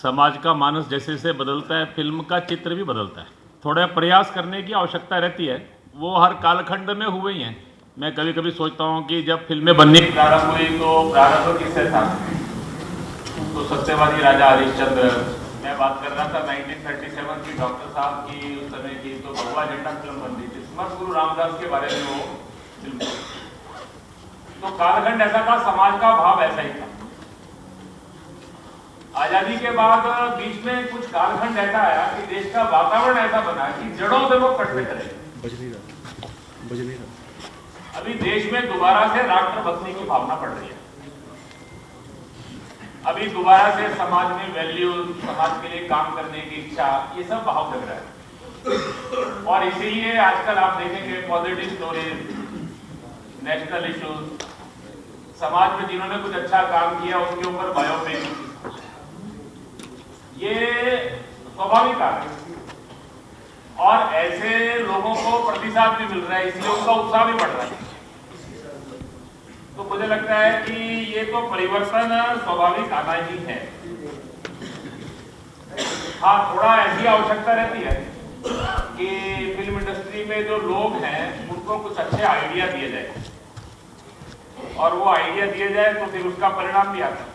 समाज का मानस जैसे जैसे बदलता है, फिल्म का चित्र भी बदलता है। थोड़ा प्रयास करने की आवश्यकता रहती है, वो हर कालखंड में हुए ही हैं। मैं कभी कभी सोचता हूँ कि जब फिल्में बननी प्रारंभ हुई तो प्रारंभ किससे था? तो सत्यवादी राजा हरिश्चंद्र। मैं बात कर रहा था 1937 की, डॉक्टर साहब की उस समय की, तो भगवा झंडा फिल्म बन रही थी, स्मर्त गुरु रामदास के बारे में वो फिल्म। तो कालखंड ऐसा था, समाज का भाव ऐसा ही था। आजादी के बाद बीच में कुछ कालखंड ऐसा आया कि देश का वातावरण ऐसा बना कि जड़ों से लोग कटने चले। अभी देश में दोबारा से राष्ट्रभक्ति की भावना बढ़ रही है। अभी दोबारा से समाज में वैल्यू, समाज के लिए काम करने की इच्छा, ये सब भाव लग रहा है। और इसीलिए आजकल आप देखेंगे पॉजिटिव स्टोरीज, नेशनल इश्यूज, समाज में जिन्होंने कुछ अच्छा काम किया उसके ऊपर बायोपिक, ये स्वाभाविक है। और ऐसे लोगों को प्रतिसाद भी मिल रहा है, इसलिए उनका उत्साह भी बढ़ रहा है। तो मुझे लगता है कि ये तो परिवर्तन स्वाभाविक आना ही है। हाँ, थोड़ा ऐसी आवश्यकता रहती है कि फिल्म इंडस्ट्री में जो लोग हैं उनको कुछ अच्छे आइडिया दिए जाए, और वो आइडिया दिए जाए तो फिर उसका परिणाम भी आता है।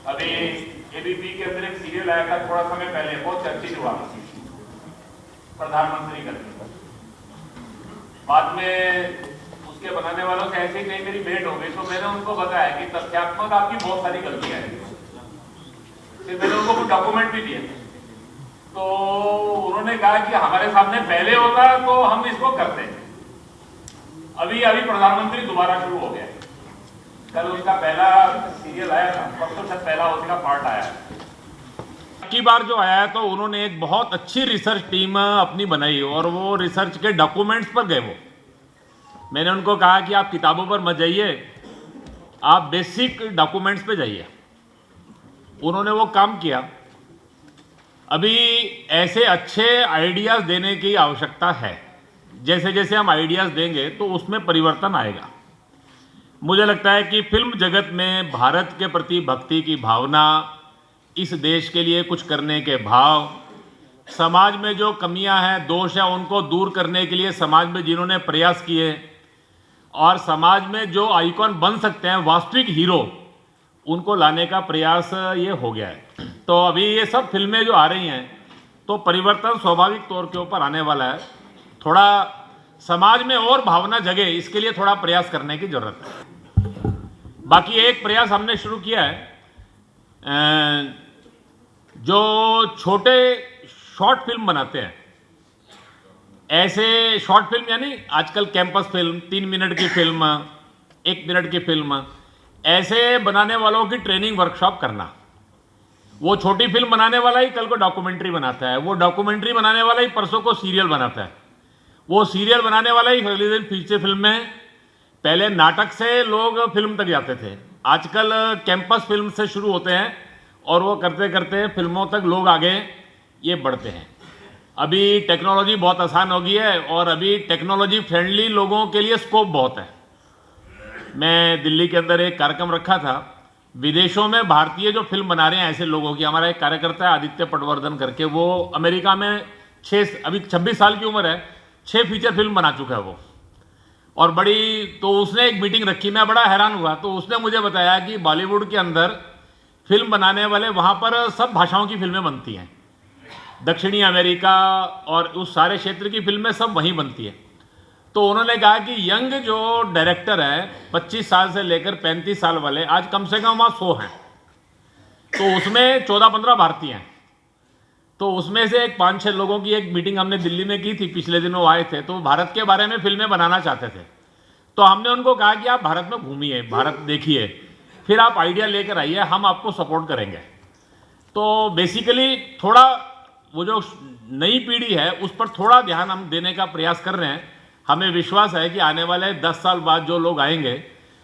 अभी एबीपी के अंदर एक सीरियल आया था थोड़ा समय पहले, बहुत चर्चित हुआ, प्रधानमंत्री करके। बाद में उसके बनाने वालों से ऐसे ही कहीं मेरी भेंट हो गई, तो मैंने उनको बताया कि तथ्यात्मक आपकी बहुत सारी गलतियां हैं। फिर मैंने उनको कुछ डॉक्यूमेंट भी दिए, तो उन्होंने कहा कि हमारे सामने पहले होता तो हम इसको करते। अभी प्रधानमंत्री दोबारा शुरू हो गया। कल उसका पहला सीरियल आया था, परसों से पहला उसका पार्ट आया। की बार जो आया तो उन्होंने एक बहुत अच्छी रिसर्च टीम अपनी बनाई, और वो रिसर्च के डॉक्यूमेंट्स पर गए। वो मैंने उनको कहा कि आप किताबों पर मत जाइए, आप बेसिक डॉक्यूमेंट्स पे जाइए। उन्होंने वो काम किया। अभी ऐसे अच्छे आइडियाज देने की आवश्यकता है। जैसे जैसे हम आइडियाज देंगे तो उसमें परिवर्तन आएगा। मुझे लगता है कि फिल्म जगत में भारत के प्रति भक्ति की भावना, इस देश के लिए कुछ करने के भाव, समाज में जो कमियां हैं, दोष हैं, उनको दूर करने के लिए समाज में जिन्होंने प्रयास किए, और समाज में जो आइकॉन बन सकते हैं, वास्तविक हीरो, उनको लाने का प्रयास ये हो गया है। तो अभी ये सब फिल्में जो आ रही हैं तो परिवर्तन स्वाभाविक तौर के ऊपर आने वाला है। थोड़ा समाज में और भावना जगे, इसके लिए थोड़ा प्रयास करने की जरूरत है। बाकी एक प्रयास हमने शुरू किया है, जो छोटे शॉर्ट फिल्म बनाते हैं, ऐसे शॉर्ट फिल्म, यानी आजकल कैंपस फिल्म, 3 मिनट की फिल्म, 1 मिनट की फिल्म, ऐसे बनाने वालों की ट्रेनिंग वर्कशॉप करना। वो छोटी फिल्म बनाने वाला ही कल को डॉक्यूमेंट्री बनाता है, वो डॉक्यूमेंट्री बनाने वाला ही परसों को सीरियल बनाता है, वो सीरियल बनाने वाला ही अगले दिन फीचर फिल्म में। पहले नाटक से लोग फिल्म तक जाते थे, आजकल कैंपस फिल्म से शुरू होते हैं, और वो करते करते फिल्मों तक लोग आगे ये बढ़ते हैं। अभी टेक्नोलॉजी बहुत आसान हो गई है, और अभी टेक्नोलॉजी फ्रेंडली लोगों के लिए स्कोप बहुत है। मैं दिल्ली के अंदर एक कार्यक्रम रखा था, विदेशों में भारतीय जो फिल्म बना रहे हैं ऐसे लोगों की। हमारा एक कार्यकर्ता है आदित्य पटवर्धन करके, वो अमेरिका में अभी 26 साल की उम्र है, 6 फीचर फिल्म बना चुका है वो, और बड़ी। तो उसने एक मीटिंग रखी, मैं बड़ा हैरान हुआ। तो उसने मुझे बताया कि बॉलीवुड के अंदर फिल्म बनाने वाले, वहाँ पर सब भाषाओं की फिल्में बनती हैं, दक्षिणी अमेरिका और उस सारे क्षेत्र की फिल्में सब वहीं बनती है। तो उन्होंने कहा कि यंग जो डायरेक्टर है, 25 साल से लेकर 35 साल वाले, आज कम से कम वहाँ 100 हैं। तो उसमें 14-15 भारतीय हैं। तो उसमें से एक 5-6 लोगों की एक मीटिंग हमने दिल्ली में की थी, पिछले दिनों आए थे, तो भारत के बारे में फिल्में बनाना चाहते थे। तो हमने उनको कहा कि आप भारत में घूमिए, भारत देखिए, फिर आप आइडिया लेकर आइए, हम आपको सपोर्ट करेंगे। तो बेसिकली थोड़ा वो जो नई पीढ़ी है उस पर थोड़ा ध्यान हम देने का प्रयास कर रहे हैं। हमें विश्वास है कि आने वाले 10 साल बाद जो लोग आएंगे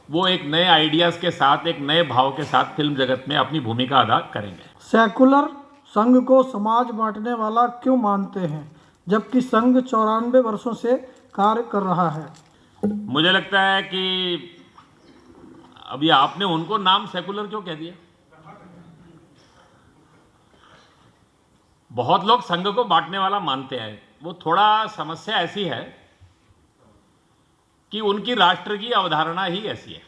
वो एक नए आइडियाज के साथ, एक नए भाव के साथ फिल्म जगत में अपनी भूमिका अदा करेंगे। सेकुलर संघ को समाज बांटने वाला क्यों मानते हैं, जबकि संघ 94 वर्षों से कार्य कर रहा है? मुझे लगता है कि अभी आपने उनको नाम सेकुलर क्यों कह दिया? बहुत लोग संघ को बांटने वाला मानते हैं। वो थोड़ा समस्या ऐसी है कि उनकी राष्ट्र की अवधारणा ही ऐसी है।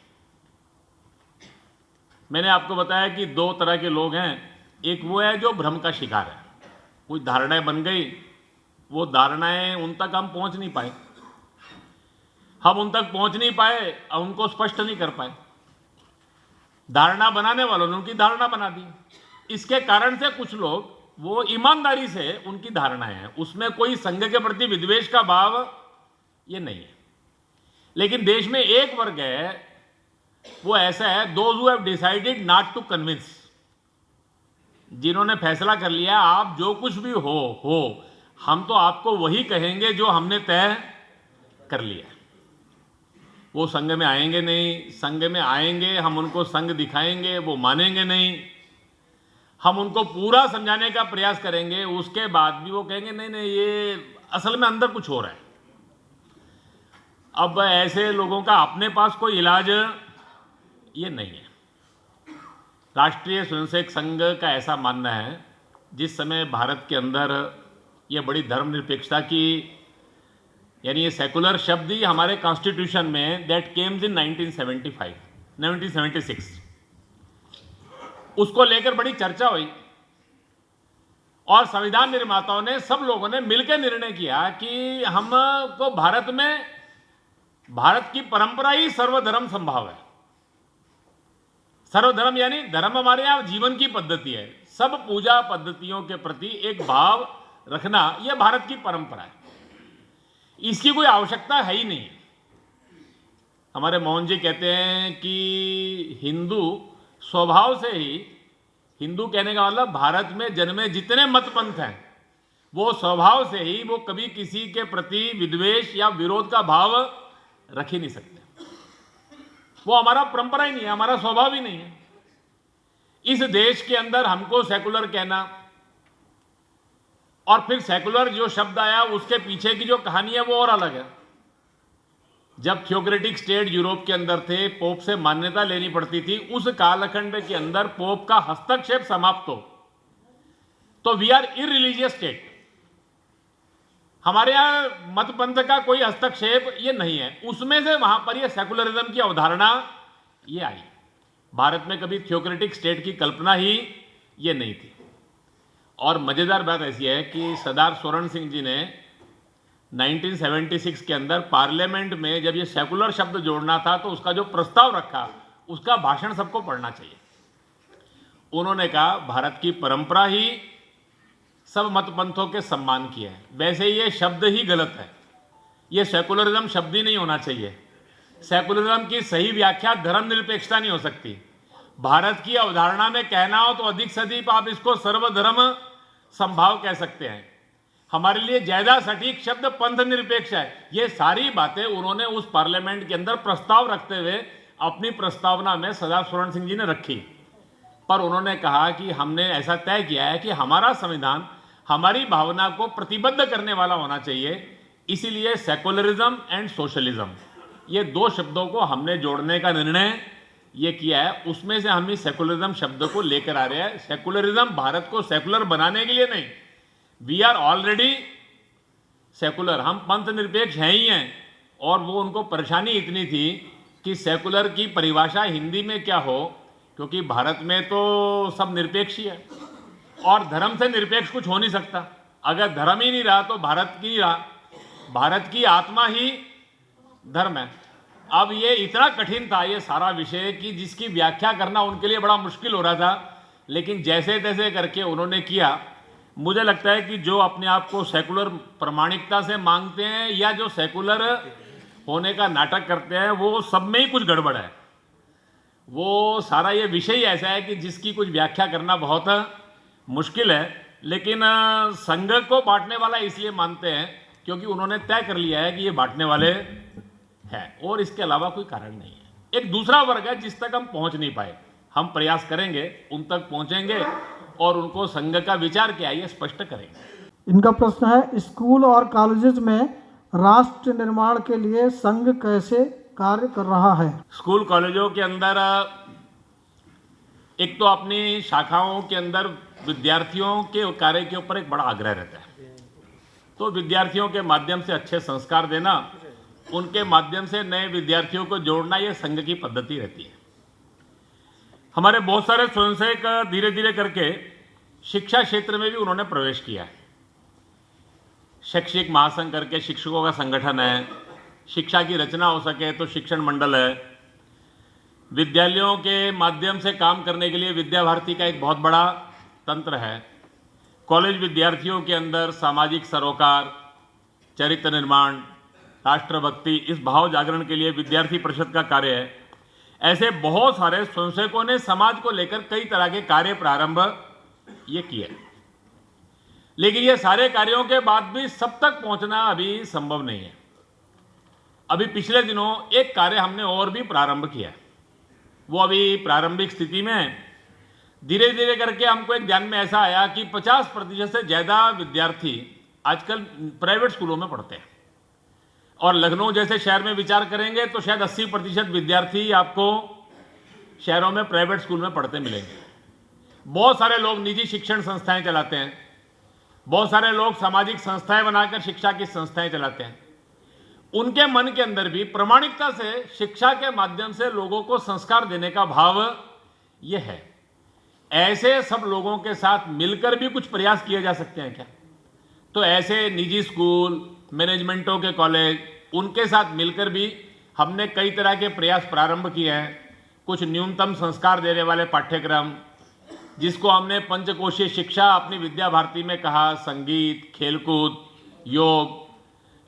मैंने आपको बताया कि दो तरह के लोग हैं। एक वो है जो भ्रम का शिकार है, कुछ धारणाएं बन गई, वो धारणाएं उन तक हम पहुंच नहीं पाए, हम उन तक पहुंच नहीं पाए और उनको स्पष्ट नहीं कर पाए। धारणा बनाने वालों ने उनकी धारणा बना दी। इसके कारण से कुछ लोग वो ईमानदारी से उनकी धारणाएं हैं, उसमें कोई संघ के प्रति विद्वेष का भाव ये नहीं है। लेकिन देश में एक वर्ग है, वो ऐसा है, those who have decided not to convince, जिन्होंने फैसला कर लिया आप जो कुछ भी हो, हम तो आपको वही कहेंगे जो हमने तय कर लिया। वो संघ में आएंगे नहीं, संघ में आएंगे हम उनको संघ दिखाएंगे, वो मानेंगे नहीं, हम उनको पूरा समझाने का प्रयास करेंगे, उसके बाद भी वो कहेंगे नहीं नहीं ये असल में अंदर कुछ हो रहा है। अब ऐसे लोगों का अपने पास कोई इलाज ये नहीं है। राष्ट्रीय स्वयंसेवक संघ का ऐसा मानना है, जिस समय भारत के अंदर ये बड़ी धर्मनिरपेक्षता की, यानी ये सेकुलर शब्द ही हमारे कॉन्स्टिट्यूशन में दैट केम्स इन 1976, उसको लेकर बड़ी चर्चा हुई और संविधान निर्माताओं ने, सब लोगों ने मिलकर निर्णय किया कि हमको भारत में, भारत की परंपरा ही सर्वधर्म संभाव है। सर्वधर्म यानी धर्म हमारे यहाँ जीवन की पद्धति है, सब पूजा पद्धतियों के प्रति एक भाव रखना, यह भारत की परंपरा है, इसकी कोई आवश्यकता है ही नहीं। हमारे मोहन जी कहते हैं कि हिंदू स्वभाव से ही, हिंदू कहने का मतलब भारत में जन्मे जितने मत पंथ हैं, वो स्वभाव से ही वो कभी किसी के प्रति विद्वेष या विरोध का भाव रख ही नहीं सकते। वो हमारा परंपरा ही नहीं है, हमारा स्वभाव ही नहीं है। इस देश के अंदर हमको सेकुलर कहना, और फिर सेकुलर जो शब्द आया उसके पीछे की जो कहानी है वो और अलग है। जब थियोक्रेटिक स्टेट यूरोप के अंदर थे, पोप से मान्यता लेनी पड़ती थी, उस कालखंड के अंदर पोप का हस्तक्षेप समाप्त हो तो वी आर इररिलीजियस स्टेट। हमारे यहां मत पंथ का कोई हस्तक्षेप ये नहीं है, उसमें से वहां पर ये सेकुलरिज्म की अवधारणा ये आई। भारत में कभी थियोक्रेटिक स्टेट की कल्पना ही ये नहीं थी। और मजेदार बात ऐसी है कि सरदार स्वर्ण सिंह जी ने 1976 के अंदर पार्लियामेंट में जब ये सेकुलर शब्द जोड़ना था तो उसका जो प्रस्ताव रखा, उसका भाषण सबको पढ़ना चाहिए। उन्होंने कहा भारत की परंपरा ही सब मत पंथों के सम्मान की है। वैसे ये शब्द ही गलत है, ये सेकुलरिज्म शब्द ही नहीं होना चाहिए। सेकुलरिज्म की सही व्याख्या धर्मनिरपेक्षता नहीं हो सकती। भारत की अवधारणा में कहना हो तो अधिक से अधिक आप इसको सर्वधर्म संभाव कह सकते हैं। हमारे लिए ज्यादा सटीक शब्द पंथ निरपेक्ष है। ये सारी बातें उन्होंने उस पार्लियामेंट के अंदर प्रस्ताव रखते हुए अपनी प्रस्तावना में सरदार स्वर्ण सिंह जी ने रखी। पर उन्होंने कहा कि हमने ऐसा तय किया है कि हमारा संविधान हमारी भावना को प्रतिबद्ध करने वाला होना चाहिए, इसीलिए सेकुलरिज्म एंड सोशलिज्म, ये दो शब्दों को हमने जोड़ने का निर्णय ये किया है। उसमें से हम इस सेकुलरिज्म शब्द को लेकर आ रहे हैं। सेकुलरिज्म भारत को सेकुलर बनाने के लिए नहीं, वी आर ऑलरेडी सेकुलर, हम पंथ निरपेक्ष हैं ही हैं। और वो उनको परेशानी इतनी थी कि सेकुलर की परिभाषा हिंदी में क्या हो, क्योंकि भारत में तो सब निरपेक्ष ही है और धर्म से निरपेक्ष कुछ हो नहीं सकता। अगर धर्म ही नहीं रहा तो भारत की नहीं रहा, भारत की आत्मा ही धर्म है। अब ये इतना कठिन था ये सारा विषय कि जिसकी व्याख्या करना उनके लिए बड़ा मुश्किल हो रहा था, लेकिन जैसे तैसे करके उन्होंने किया। मुझे लगता है कि जो अपने आप को सेकुलर प्रामाणिकता से मांगते हैं या जो सेकुलर होने का नाटक करते हैं, वो सब में ही कुछ गड़बड़ है। वो सारा ये विषय ही ऐसा है कि जिसकी कुछ व्याख्या करना बहुत मुश्किल है। लेकिन संघ को बांटने वाला इसलिए मानते हैं क्योंकि उन्होंने तय कर लिया है कि ये बांटने वाले हैं, और इसके अलावा कोई कारण नहीं है। एक दूसरा वर्ग है जिस तक हम पहुंच नहीं पाए, हम प्रयास करेंगे उन तक पहुंचेंगे और उनको संघ का विचार क्या है ये स्पष्ट करेंगे। इनका प्रश्न है, स्कूल और कॉलेजेस में राष्ट्र निर्माण के लिए संघ कैसे कार्य कर रहा है? स्कूल कॉलेजों के अंदर एक तो अपनी शाखाओं के अंदर विद्यार्थियों के कार्य के ऊपर एक बड़ा आग्रह रहता है। तो विद्यार्थियों के माध्यम से अच्छे संस्कार देना, उनके माध्यम से नए विद्यार्थियों को जोड़ना, ये संघ की पद्धति रहती है। हमारे बहुत सारे स्वयंसेवक धीरे धीरे करके शिक्षा क्षेत्र में भी उन्होंने प्रवेश किया है। शैक्षिक महासंघ करके शिक्षकों का संगठन है, शिक्षा की रचना हो सके तो शिक्षण मंडल है, विद्यालयों के माध्यम से काम करने के लिए विद्या भारती का एक बहुत बड़ा तंत्र है। कॉलेज विद्यार्थियों के अंदर सामाजिक सरोकार, चरित्र निर्माण, राष्ट्रभक्ति, इस भाव जागरण के लिए विद्यार्थी परिषद का कार्य है। ऐसे बहुत सारे स्वयंसेवकों ने समाज को लेकर कई तरह के कार्य प्रारंभ ये किए, लेकिन ये सारे कार्यों के बाद भी सब तक पहुंचना अभी संभव नहीं है। अभी पिछले दिनों एक कार्य हमने और भी प्रारंभ किया है। वो अभी प्रारंभिक स्थिति में धीरे धीरे करके हमको एक ध्यान में ऐसा आया कि 50% से ज़्यादा विद्यार्थी आजकल प्राइवेट स्कूलों में पढ़ते हैं, और लखनऊ जैसे शहर में विचार करेंगे तो शायद 80% विद्यार्थी आपको शहरों में प्राइवेट स्कूल में पढ़ते मिलेंगे। बहुत सारे लोग निजी शिक्षण संस्थाएं चलाते हैं, बहुत सारे लोग सामाजिक संस्थाएं बनाकर शिक्षा की संस्थाएं चलाते हैं। उनके मन के अंदर भी प्रामाणिकता से शिक्षा के माध्यम से लोगों को संस्कार देने का भाव ये है। ऐसे सब लोगों के साथ मिलकर भी कुछ प्रयास किए जा सकते हैं क्या? तो ऐसे निजी स्कूल, मैनेजमेंटों के कॉलेज, उनके साथ मिलकर भी हमने कई तरह के प्रयास प्रारंभ किए हैं। कुछ न्यूनतम संस्कार देने वाले पाठ्यक्रम, जिसको हमने पंचकोशीय शिक्षा अपनी विद्या भारती में कहा, संगीत, खेलकूद, योग,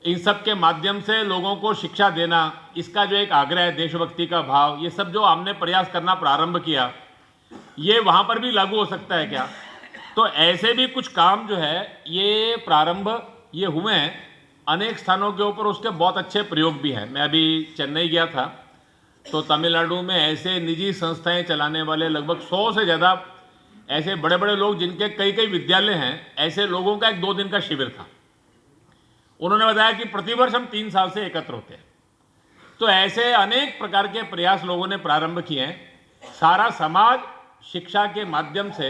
इन सब के माध्यम से लोगों को शिक्षा देना, इसका जो एक आग्रह है, देशभक्ति का भाव, ये सब जो हमने प्रयास करना प्रारंभ किया, ये वहाँ पर भी लागू हो सकता है क्या? तो ऐसे भी कुछ काम जो है ये प्रारंभ ये हुए हैं अनेक स्थानों के ऊपर, उसके बहुत अच्छे प्रयोग भी हैं। मैं अभी चेन्नई गया था तो तमिलनाडु में ऐसे निजी संस्थाएं चलाने वाले लगभग 100 से ज़्यादा ऐसे बड़े बड़े लोग, जिनके कई कई विद्यालय हैं, ऐसे लोगों का एक 2 दिन का शिविर था। उन्होंने बताया कि प्रतिवर्ष हम 3 साल से एकत्र होते हैं। तो ऐसे अनेक प्रकार के प्रयास लोगों ने प्रारंभ किए हैं। सारा समाज शिक्षा के माध्यम से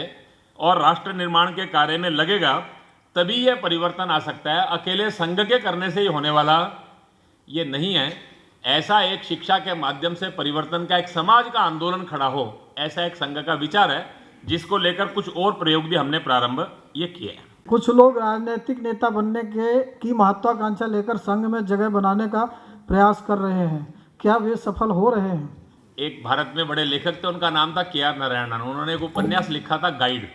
और राष्ट्र निर्माण के कार्य में लगेगा, तभी यह परिवर्तन आ सकता है। अकेले संघ के करने से ही होने वाला ये नहीं है। ऐसा एक शिक्षा के माध्यम से परिवर्तन का एक समाज का आंदोलन खड़ा हो, ऐसा एक संघ का विचार है, जिसको लेकर कुछ और प्रयोग भी हमने प्रारंभ ये किए हैं। कुछ लोग राजनीतिक नेता बनने की महत्वाकांक्षा लेकर संघ में जगह बनाने का प्रयास कर रहे हैं, क्या वे सफल हो रहे हैं? एक भारत में बड़े लेखक थे, उनका नाम था के.आर. नारायणन। उन्होंने एक उपन्यास लिखा था, गाइड।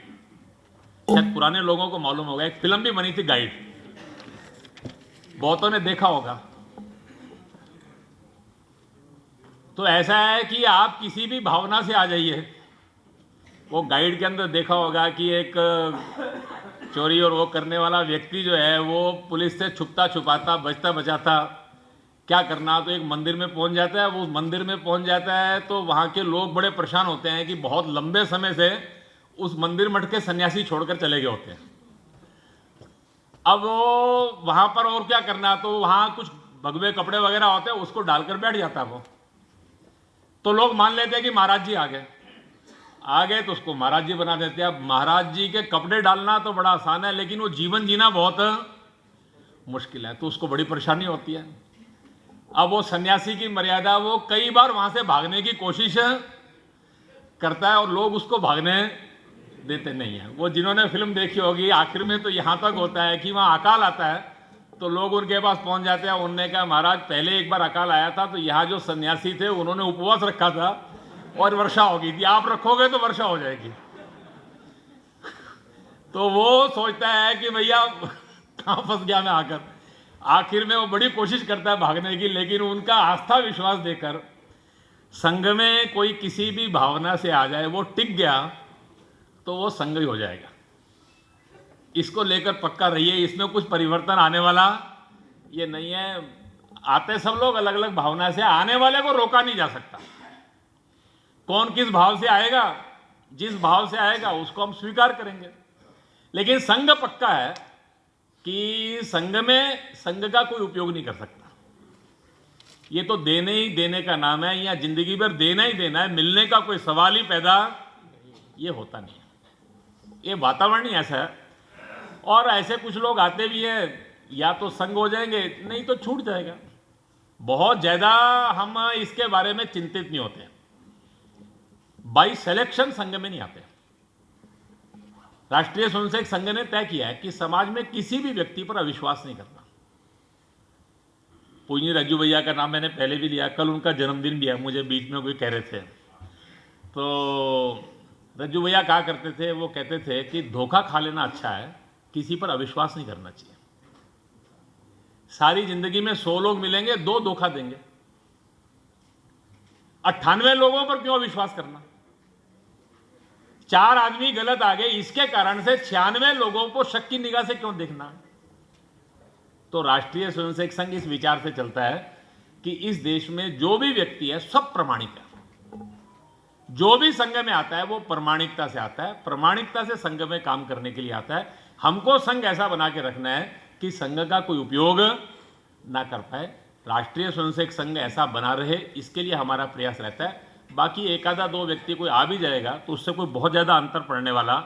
शायद पुराने लोगों को मालूम होगा, एक फिल्म भी बनी थी, गाइड, बहुतों ने देखा होगा। तो ऐसा है कि आप किसी भी भावना से आ जाइए। वो गाइड के अंदर देखा होगा कि एक चोरी और वो करने वाला व्यक्ति जो है वो पुलिस से छुपता छुपाता, बचता बचाता क्या करना, तो एक मंदिर में पहुंच जाता है। वो मंदिर में पहुंच जाता है तो वहाँ के लोग बड़े परेशान होते हैं कि बहुत लंबे समय से उस मंदिर मठ के सन्यासी छोड़कर चले गए होते हैं। अब वो वहाँ पर और क्या करना, तो वहाँ कुछ भगवे कपड़े वगैरह होते हैं, उसको डालकर बैठ जाता है वो। तो लोग मान लेते हैं कि महाराज जी आ गए तो उसको महाराज जी बना देते हैं। अब महाराज जी के कपड़े डालना तो बड़ा आसान है, लेकिन वो जीवन जीना बहुत मुश्किल है, तो उसको बड़ी परेशानी होती है। अब वो सन्यासी की मर्यादा, वो कई बार वहां से भागने की कोशिश करता है और लोग उसको भागने देते नहीं है। वो जिन्होंने फिल्म देखी होगी, आखिर में तो यहाँ तक होता है कि वहाँ अकाल आता है तो लोग उनके पास पहुँच जाते हैं। उन्होंने कहा, महाराज पहले एक बार अकाल आया था तो यहाँ जो सन्यासी थे उन्होंने उपवास रखा था और वर्षा हो गई थी, आप रखोगे तो वर्षा हो जाएगी। तो वो सोचता है कि भैया कहाँ फंस गया मैं आकर। आखिर में वो बड़ी कोशिश करता है भागने की, लेकिन उनका आस्था विश्वास देकर संघ में कोई किसी भी भावना से आ जाए, वो टिक गया तो वो संघ ही हो जाएगा। इसको लेकर पक्का रहिए, इसमें कुछ परिवर्तन आने वाला ये नहीं है। आते सब लोग अलग अलग भावना से, आने वाले को रोका नहीं जा सकता। कौन किस भाव से आएगा, जिस भाव से आएगा उसको हम स्वीकार करेंगे। लेकिन संघ पक्का है कि संघ में संघ का कोई उपयोग नहीं कर सकता। ये तो देने ही देने का नाम है, या जिंदगी भर देना ही देना है, मिलने का कोई सवाल ही पैदा ये होता नहीं है। ये वातावरण ही ऐसा है। और ऐसे कुछ लोग आते भी हैं, या तो संग हो जाएंगे, नहीं तो छूट जाएगा। बहुत ज़्यादा हम इसके बारे में चिंतित नहीं होते। बाई सिलेक्शन संघ में नहीं आते। राष्ट्रीय स्वयंसेवक संघ ने तय किया है कि समाज में किसी भी व्यक्ति पर अविश्वास नहीं करना। पूज्य रज्जू भैया का नाम मैंने पहले भी लिया, कल उनका जन्मदिन भी है, मुझे बीच में कोई कह रहे थे। तो रज्जू भैया कहा करते थे, वो कहते थे कि धोखा खा लेना अच्छा है, किसी पर अविश्वास नहीं करना चाहिए। सारी जिंदगी में 100 लोग मिलेंगे, 2 धोखा देंगे, 98 लोगों पर क्यों अविश्वास करना? 4 आदमी गलत आ गए, इसके कारण से 96 लोगों को शक की निगाह से क्यों देखना? तो राष्ट्रीय स्वयंसेवक संघ इस विचार से चलता है कि इस देश में जो भी व्यक्ति है सब प्रामाणिक है। जो भी संघ में आता है वो प्रामाणिकता से आता है, प्रामाणिकता से संघ में काम करने के लिए आता है। हमको संघ ऐसा बना के रखना है कि संघ का कोई उपयोग ना कर पाए। राष्ट्रीय स्वयंसेवक संघ ऐसा बना रहे, इसके लिए हमारा प्रयास रहता है। बाकी एक आधा 2 व्यक्ति कोई आ भी जाएगा तो उससे कोई बहुत ज्यादा अंतर पड़ने वाला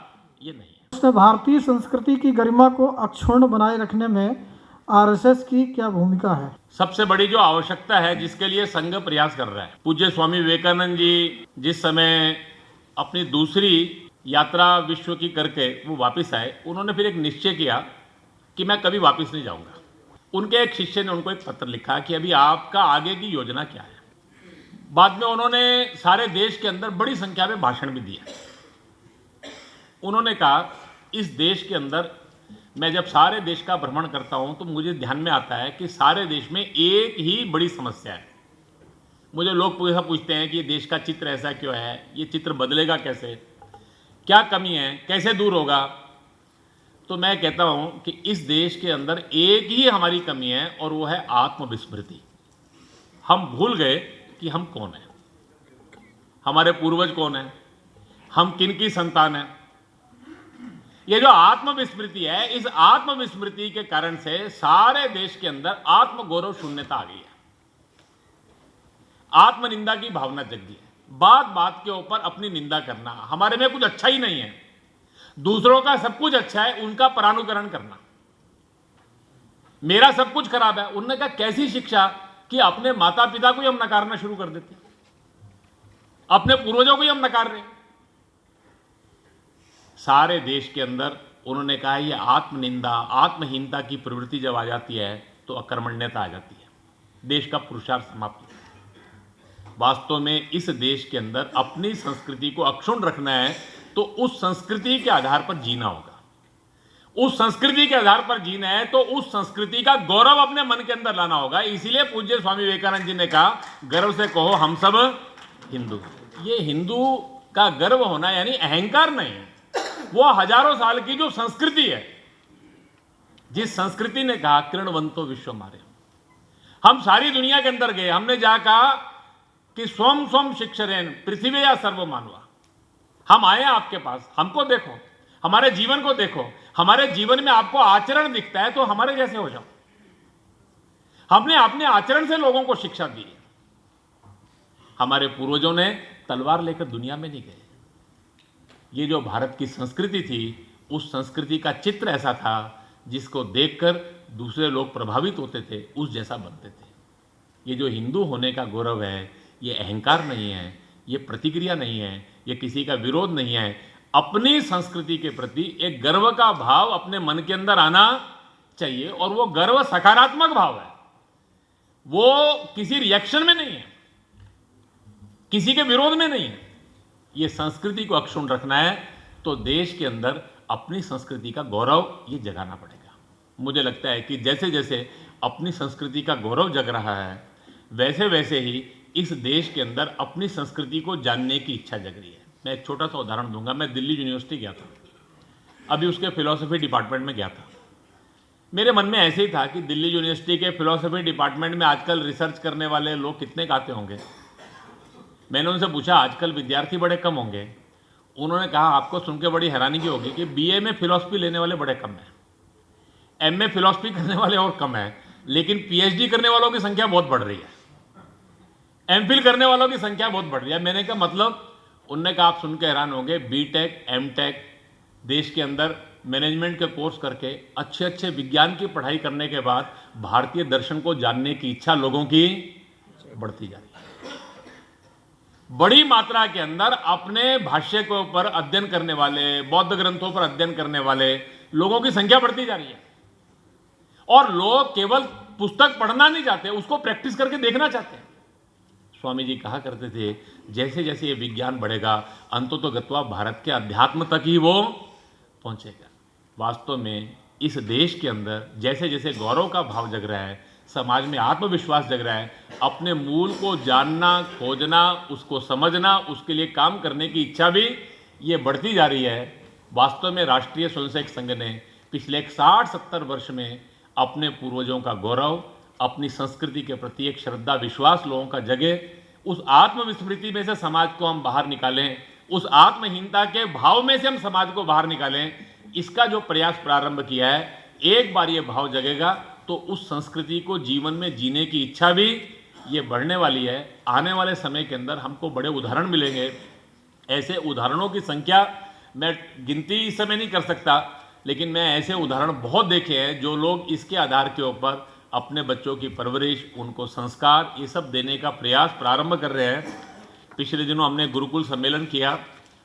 ये नहीं है। उसने भारतीय संस्कृति की गरिमा को अक्षुण्ण बनाए रखने में आरएसएस की क्या भूमिका है? सबसे बड़ी जो आवश्यकता है जिसके लिए संघ प्रयास कर रहा है, पूज्य स्वामी विवेकानंद जी जिस समय अपनी दूसरी यात्रा विश्व की करके वो वापस आए, उन्होंने फिर एक निश्चय किया कि मैं कभी वापस नहीं जाऊंगा। उनके एक शिष्य ने उनको एक पत्र लिखा कि अभी आपका आगे की योजना क्या है। बाद में उन्होंने सारे देश के अंदर बड़ी संख्या में भाषण भी दिया। उन्होंने कहा इस देश के अंदर मैं जब सारे देश का भ्रमण करता हूं तो मुझे ध्यान में आता है कि सारे देश में एक ही बड़ी समस्या है। मुझे लोग ऐसा पूछते हैं कि ये देश का चित्र ऐसा क्यों है, ये चित्र बदलेगा कैसे, क्या कमी है, कैसे दूर होगा? तो मैं कहता हूं कि इस देश के अंदर एक ही हमारी कमी है और वो है आत्मविस्मृति। हम भूल गए कि हम कौन हैं, हमारे पूर्वज कौन हैं, हम किन की संतान हैं। ये जो आत्मविस्मृति है, इस आत्मविस्मृति के कारण से सारे देश के अंदर आत्मगौरव शून्यता आ गई है, आत्मनिंदा की भावना जग गई है। बात बात के ऊपर अपनी निंदा करना, हमारे में कुछ अच्छा ही नहीं है, दूसरों का सब कुछ अच्छा है, उनका परानुकरण करना, मेरा सब कुछ खराब है। उन्होंने कहा कैसी शिक्षा कि अपने माता पिता को ही हम नकारना शुरू कर देते, अपने पूर्वजों को ही हम नकार रहे। सारे देश के अंदर उन्होंने कहा ये आत्मनिंदा, आत्महीनता की प्रवृत्ति जब आ जाती है तो अकर्मण्यता आ जाती है, देश का पुरुषार्थ समाप्त होता है। वास्तव में इस देश के अंदर अपनी संस्कृति को अक्षुण्ण रखना है तो उस संस्कृति के आधार पर जीना होगा। उस संस्कृति के आधार पर जीना है तो उस संस्कृति का गौरव अपने मन के अंदर लाना होगा। इसीलिए पूज्य स्वामी विवेकानंद जी ने कहा गर्व से कहो हम सब हिंदू। ये हिंदू का गर्व होना यानी अहंकार नहीं है, वो हजारों साल की जो संस्कृति है, जिस संस्कृति ने कहा कृणवंतो विश्व मारे। हम सारी दुनिया के अंदर गए, हमने जा कहा कि स्वम स्वम शिक्षरेन पृथ्वी या सर्व मानवा। हम आए आपके पास, हमको देखो, हमारे जीवन को देखो, हमारे जीवन में आपको आचरण दिखता है तो हमारे जैसे हो जाओ। हमने अपने आचरण से लोगों को शिक्षा दी है। हमारे पूर्वजों ने तलवार लेकर दुनिया में नहीं गए। ये जो भारत की संस्कृति थी, उस संस्कृति का चित्र ऐसा था जिसको देखकर दूसरे लोग प्रभावित होते थे, उस जैसा बनते थे। ये जो हिंदू होने का गौरव है, ये अहंकार नहीं है, ये प्रतिक्रिया नहीं है, ये किसी का विरोध नहीं है। अपनी संस्कृति के प्रति एक गर्व का भाव अपने मन के अंदर आना चाहिए, और वो गर्व सकारात्मक भाव है, वो किसी रिएक्शन में नहीं है, किसी के विरोध में नहीं है। ये संस्कृति को अक्षुण्ण रखना है तो देश के अंदर अपनी संस्कृति का गौरव ये जगाना पड़ेगा। मुझे लगता है कि जैसे जैसे अपनी संस्कृति का गौरव जग रहा है, वैसे वैसे ही इस देश के अंदर अपनी संस्कृति को जानने की इच्छा जग रही है। मैं एक छोटा सा उदाहरण दूंगा। मैं दिल्ली यूनिवर्सिटी गया था, अभी उसके फिलॉसफी डिपार्टमेंट में गया था। मेरे मन में ऐसे ही था कि दिल्ली यूनिवर्सिटी के फिलॉसफी डिपार्टमेंट में आजकल रिसर्च करने वाले लोग कितने आते होंगे। मैंने उनसे पूछा आजकल विद्यार्थी बड़े कम होंगे। उन्होंने कहा आपको सुन के बड़ी हैरानी की होगी कि बीए में फिलॉसफी लेने वाले बड़े कम हैं, एमए फिलॉसफी करने वाले और कम हैं, लेकिन पीएचडी करने वालों की संख्या बहुत बढ़ रही है, एमफिल करने वालों की संख्या बहुत बढ़ रही है। मैंने कहा मतलब? उनने कहा आप सुन के हैरान होंगे, बीटेक, एमटेक, देश के अंदर मैनेजमेंट के कोर्स करके अच्छे अच्छे विज्ञान की पढ़ाई करने के बाद भारतीय दर्शन को जानने की इच्छा लोगों की बढ़ती जा रही है। बड़ी मात्रा के अंदर अपने भाष्य के ऊपर अध्ययन करने वाले, बौद्ध ग्रंथों पर अध्ययन करने वाले लोगों की संख्या बढ़ती जा रही है। और लोग केवल पुस्तक पढ़ना नहीं चाहते, उसको प्रैक्टिस करके देखना चाहते हैं। स्वामी जी कहा करते थे, जैसे जैसे ये विज्ञान बढ़ेगा अंततोगत्वा भारत के अध्यात्म तक ही वो पहुंचेगा। वास्तव में इस देश के अंदर जैसे जैसे गौरव का भाव जग रहा है, समाज में आत्मविश्वास जग रहा है, अपने मूल को जानना, खोजना, उसको समझना, उसके लिए काम करने की इच्छा भी ये बढ़ती जा रही है। वास्तव में राष्ट्रीय स्वयंसेवक संघ ने पिछले 60-70 वर्ष में अपने पूर्वजों का गौरव, अपनी संस्कृति के प्रति एक श्रद्धा विश्वास लोगों का जगे, उस आत्मविस्मृति में से समाज को हम बाहर निकालें, उस आत्महीनता के भाव में से हम समाज को बाहर निकालें, इसका जो प्रयास प्रारंभ किया है, एक बार ये भाव जगेगा तो उस संस्कृति को जीवन में जीने की इच्छा भी ये बढ़ने वाली है। आने वाले समय के अंदर हमको बड़े उदाहरण मिलेंगे। ऐसे उदाहरणों की संख्या मैं गिनती इस समय नहीं कर सकता, लेकिन मैं ऐसे उदाहरण बहुत देखे हैं जो लोग इसके आधार के ऊपर अपने बच्चों की परवरिश, उनको संस्कार, ये सब देने का प्रयास प्रारंभ कर रहे हैं। पिछले दिनों हमने गुरुकुल सम्मेलन किया,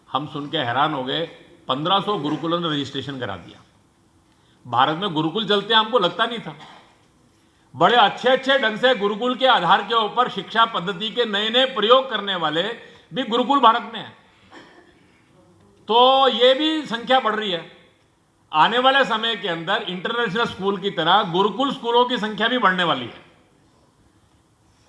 हम सुन के हैरान हो गए, 1500 गुरुकुलों ने रजिस्ट्रेशन करा दिया। भारत में गुरुकुल चलते हैं हमको लगता नहीं था। बड़े अच्छे अच्छे ढंग से गुरुकुल के आधार के ऊपर शिक्षा पद्धति के नए नए प्रयोग करने वाले भी गुरुकुल भारत में है। तो ये भी संख्या बढ़ रही है। आने वाले समय के अंदर इंटरनेशनल स्कूल की तरह गुरुकुल स्कूलों की संख्या भी बढ़ने वाली है।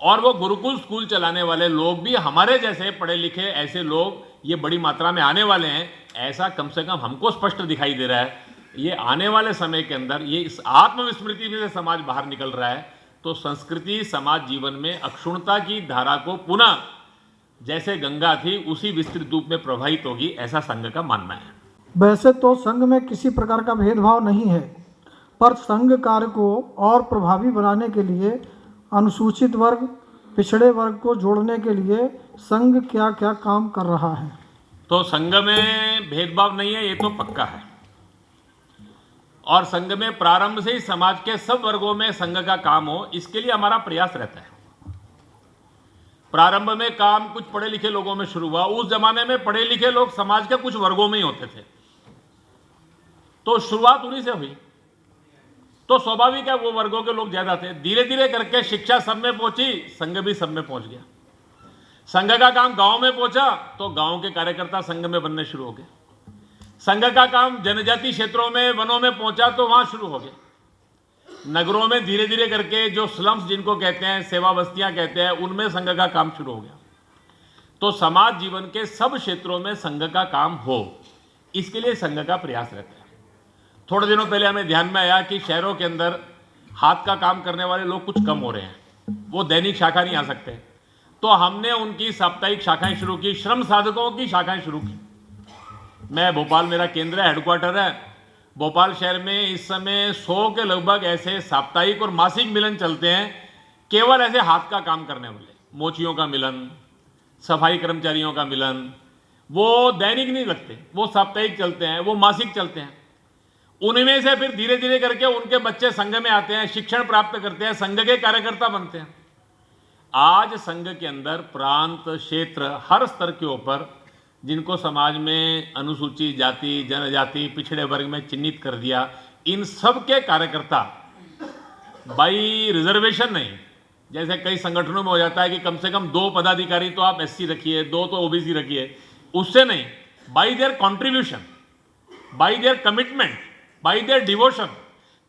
और वो गुरुकुल स्कूल चलाने वाले लोग भी हमारे जैसे पढ़े लिखे ऐसे लोग ये बड़ी मात्रा में आने वाले हैं, ऐसा कम से कम हमको स्पष्ट दिखाई दे रहा है। ये आने वाले समय के अंदर ये इस आत्मविस्मृति में से समाज बाहर निकल रहा है, तो संस्कृति समाज जीवन में अक्षुण्णता की धारा को पुनः जैसे गंगा थी उसी विस्तृत रूप में प्रवाहित होगी, ऐसा संघ का मानना है। वैसे तो संघ में किसी प्रकार का भेदभाव नहीं है, पर संघ कार्य को और प्रभावी बनाने के लिए अनुसूचित वर्ग, पिछड़े वर्ग को जोड़ने के लिए संघ क्या क्या काम कर रहा है? तो संघ में भेदभाव नहीं है, ये तो पक्का है। और संघ में प्रारंभ से ही समाज के सब वर्गों में संघ का काम हो, इसके लिए हमारा प्रयास रहता है। प्रारंभ में काम कुछ पढ़े लिखे लोगों में शुरू हुआ। उस जमाने में पढ़े लिखे लोग समाज के कुछ वर्गों में ही होते थे, तो शुरुआत उन्हीं से हुई। तो स्वाभाविक है वो वर्गों के लोग ज्यादा थे। धीरे धीरे करके शिक्षा सब में पहुंची, संघ भी सब में पहुंच गया। संघ का काम गांव में पहुंचा तो गांव के कार्यकर्ता संघ में बनने शुरू हो गए। संघ का काम जनजाति क्षेत्रों में, वनों में पहुंचा तो वहां शुरू हो गया। नगरों में धीरे धीरे करके जो स्लम्स जिनको कहते हैं, सेवा बस्तियां कहते हैं, उनमें संघ का काम शुरू हो गया। तो समाज जीवन के सब क्षेत्रों में संघ का काम हो, इसके लिए संघ का प्रयास रहता है। थोड़े दिनों पहले हमें ध्यान में आया कि शहरों के अंदर हाथ का काम करने वाले लोग कुछ कम हो रहे हैं, वो दैनिक शाखा नहीं आ सकते। तो हमने उनकी साप्ताहिक शाखाएं शुरू की, श्रम साधकों की शाखाएं शुरू की। मैं भोपाल, मेरा केंद्र है, हेडक्वार्टर है भोपाल शहर में। इस समय 100 के लगभग ऐसे साप्ताहिक और मासिक मिलन चलते हैं, केवल ऐसे हाथ का काम करने वाले, मोचियों का मिलन, सफाई कर्मचारियों का मिलन। वो दैनिक नहीं लगते, वो साप्ताहिक चलते हैं, वो मासिक चलते हैं। उनमें से फिर धीरे धीरे करके उनके बच्चे संघ में आते हैं, शिक्षण प्राप्त करते हैं, संघ के कार्यकर्ता बनते हैं। आज संघ के अंदर प्रांत, क्षेत्र, हर स्तर के ऊपर जिनको समाज में अनुसूचित जाति, जनजाति, पिछड़े वर्ग में चिन्हित कर दिया, इन सब के कार्यकर्ता बाई रिजर्वेशन नहीं, जैसे कई संगठनों में हो जाता है कि कम से कम 2 पदाधिकारी तो आप एससी रखिए, 2 तो ओबीसी रखिए, उससे नहीं, by their contribution, by there commitment, by there devotion,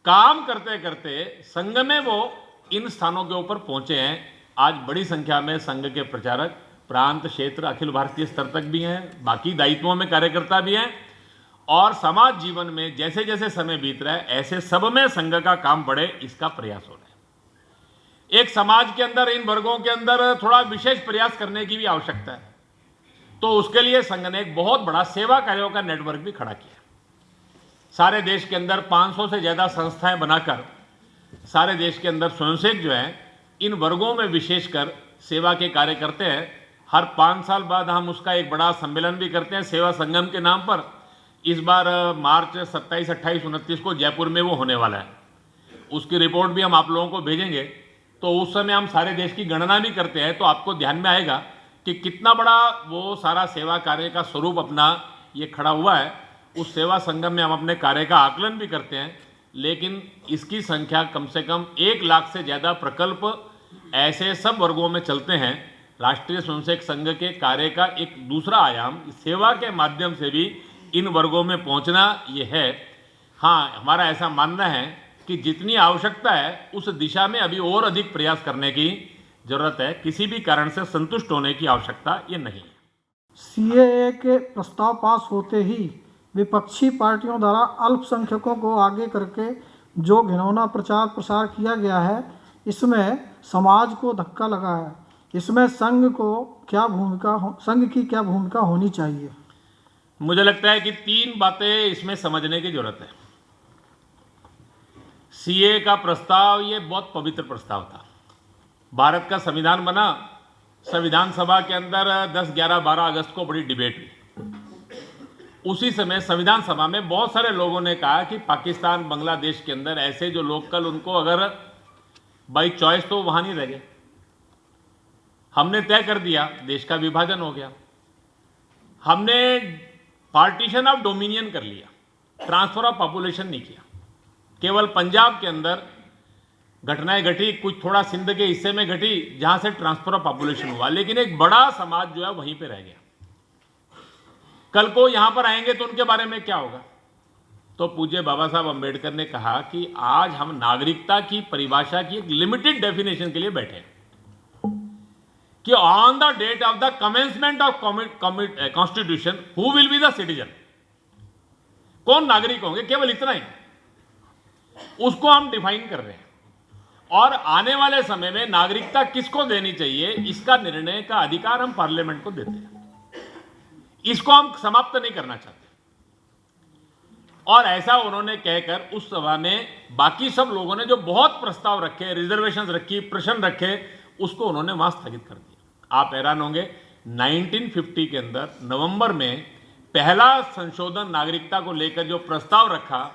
काम करते करते संघ में वो इन स्थानों के ऊपर पहुंचे हैं। आज बड़ी संख्या में संघ के प्रचारक प्रांत, क्षेत्र, अखिल भारतीय स्तर तक भी हैं, बाकी दायित्वों में कार्यकर्ता भी हैं। और समाज जीवन में जैसे जैसे समय बीत रहा है, ऐसे सब में संघ का काम बढ़े, इसका प्रयास हो रहा है। एक समाज के अंदर इन वर्गों के अंदर थोड़ा विशेष प्रयास करने की भी आवश्यकता है, तो उसके लिए संघ ने एक बहुत बड़ा सेवा कार्यों का नेटवर्क भी खड़ा किया। सारे देश के अंदर 500 से ज़्यादा संस्थाएं बनाकर सारे देश के अंदर स्वयंसेवक जो हैं, इन वर्गों में विशेषकर सेवा के कार्य करते हैं। हर 5 साल बाद हम उसका एक बड़ा सम्मेलन भी करते हैं सेवा संगम के नाम पर। इस बार मार्च 27, 28, 29 को जयपुर में वो होने वाला है। उसकी रिपोर्ट भी हम आप लोगों को भेजेंगे। तो उस समय हम सारे देश की गणना भी करते हैं, तो आपको ध्यान में आएगा कि कितना बड़ा वो सारा सेवा कार्य का स्वरूप अपना ये खड़ा हुआ है। उस सेवा संगम में हम अपने कार्य का आकलन भी करते हैं, लेकिन इसकी संख्या कम से कम 1 लाख से ज़्यादा प्रकल्प ऐसे सब वर्गों में चलते हैं। राष्ट्रीय स्वयंसेवक संघ के कार्य का एक दूसरा आयाम सेवा के माध्यम से भी इन वर्गों में पहुंचना ये है। हाँ, हमारा ऐसा मानना है कि जितनी आवश्यकता है उस दिशा में अभी और अधिक प्रयास करने की जरूरत है। किसी भी कारण से संतुष्ट होने की आवश्यकता ये नहीं है। सीएए के प्रस्ताव पास होते ही विपक्षी पार्टियों द्वारा अल्पसंख्यकों को आगे करके जो घिनौना प्रचार प्रसार किया गया है, इसमें समाज को धक्का लगा है। इसमें संघ की क्या भूमिका होनी चाहिए? मुझे लगता है कि 3 बातें इसमें समझने की जरूरत है। सीए का प्रस्ताव ये बहुत पवित्र प्रस्ताव था। भारत का संविधान बना, संविधान सभा के अंदर 10, 11, 12 अगस्त को बड़ी डिबेट हुई। उसी समय संविधान सभा में बहुत सारे लोगों ने कहा कि पाकिस्तान, बांग्लादेश के अंदर ऐसे जो लोग कल उनको अगर बाई चॉइस तो वहां नहीं रह गए। हमने तय कर दिया, देश का विभाजन हो गया, हमने पार्टीशन ऑफ डोमिनियन कर लिया, ट्रांसफर ऑफ पॉपुलेशन नहीं किया। केवल पंजाब के अंदर घटनाएं घटी, कुछ थोड़ा सिंध के हिस्से में घटी जहां से ट्रांसफर ऑफ पॉपुलेशन हुआ, लेकिन एक बड़ा समाज जो है वहीं पे रह गया। कल को यहां पर आएंगे तो उनके बारे में क्या होगा? तो पूज्य बाबा साहब अंबेडकर ने कहा कि आज हम नागरिकता की परिभाषा की एक लिमिटेड डेफिनेशन के लिए बैठे हैं कि on the date of the commencement of constitution who will be the citizen, कौन नागरिक होंगे, केवल इतना ही उसको हम डिफाइन कर रहे हैं। और आने वाले समय में नागरिकता किसको देनी चाहिए, इसका निर्णय का अधिकार हम पार्लियामेंट को देते हैं। इसको हम समाप्त नहीं करना चाहते। और ऐसा उन्होंने कहकर उस सभा में बाकी सब लोगों ने जो बहुत प्रस्ताव रखे, रिजर्वेशन रखी, प्रश्न रखे, उसको उन्होंने वहां स्थगित कर दिया। आप हैरान होंगे, 1950 के अंदर नवंबर में पहला संशोधन नागरिकता को लेकर जो प्रस्ताव रखा,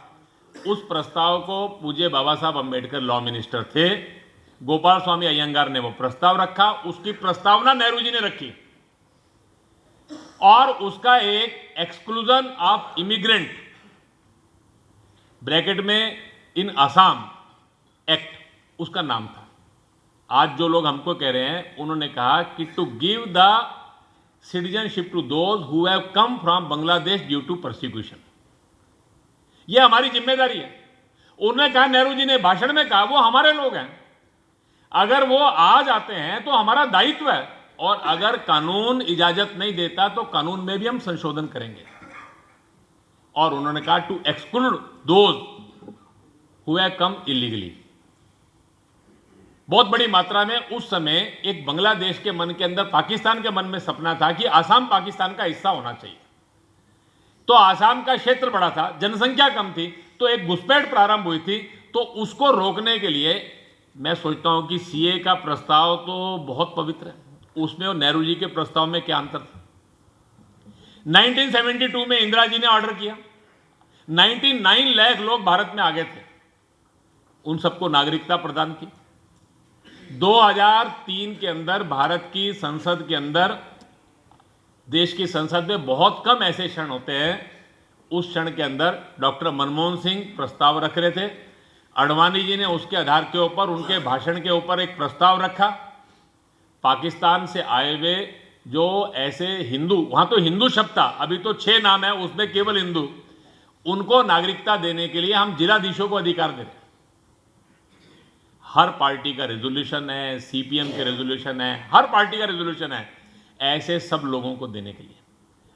उस प्रस्ताव को पूज्य बाबा साहब अंबेडकर लॉ मिनिस्टर थे, गोपाल स्वामी अयंगार ने वो प्रस्ताव रखा, उसकी प्रस्तावना नेहरू जी ने रखी और उसका एक एक्सक्लूजन ऑफ इमिग्रेंट ब्रैकेट में इन असम एक्ट उसका नाम था। आज जो लोग हमको कह रहे हैं, उन्होंने कहा कि to give the citizenship to those who have come from Bangladesh due to persecution, यह हमारी जिम्मेदारी है। उन्होंने कहा, नेहरू जी ने भाषण में कहा, वो हमारे लोग हैं, अगर वो आ जाते हैं तो हमारा दायित्व है, और अगर कानून इजाजत नहीं देता तो कानून में भी हम संशोधन करेंगे। और उन्होंने कहा to exclude those who have come illegally. बहुत बड़ी मात्रा में उस समय एक बांग्लादेश के मन के अंदर, पाकिस्तान के मन में सपना था कि आसाम पाकिस्तान का हिस्सा होना चाहिए। तो आसाम का क्षेत्र बड़ा था, जनसंख्या कम थी, तो एक घुसपैठ प्रारंभ हुई थी। तो उसको रोकने के लिए मैं सोचता हूं कि सीए का प्रस्ताव तो बहुत पवित्र है, उसमें और नेहरू जी के प्रस्ताव में क्या अंतर था? 1972 में इंदिरा जी ने ऑर्डर किया, 99 लाख लोग भारत में आ गए थे, उन सबको नागरिकता प्रदान की। 2003 के अंदर भारत की संसद के अंदर, देश की संसद में बहुत कम ऐसे क्षण होते हैं, उस क्षण के अंदर डॉक्टर मनमोहन सिंह प्रस्ताव रख रहे थे, अडवाणी जी ने उसके आधार के ऊपर, उनके भाषण के ऊपर एक प्रस्ताव रखा। पाकिस्तान से आए हुए जो ऐसे हिंदू, वहां तो हिंदू शब्द था, अभी तो 6 नाम है, उसमें केवल हिंदू, उनको नागरिकता देने के लिए हम जिलाधीशों को अधिकार दे रहे हैं। हर पार्टी का रेजोल्यूशन है, सीपीएम के रेजोल्यूशन है, हर पार्टी का रेजोल्यूशन है ऐसे सब लोगों को देने के लिए।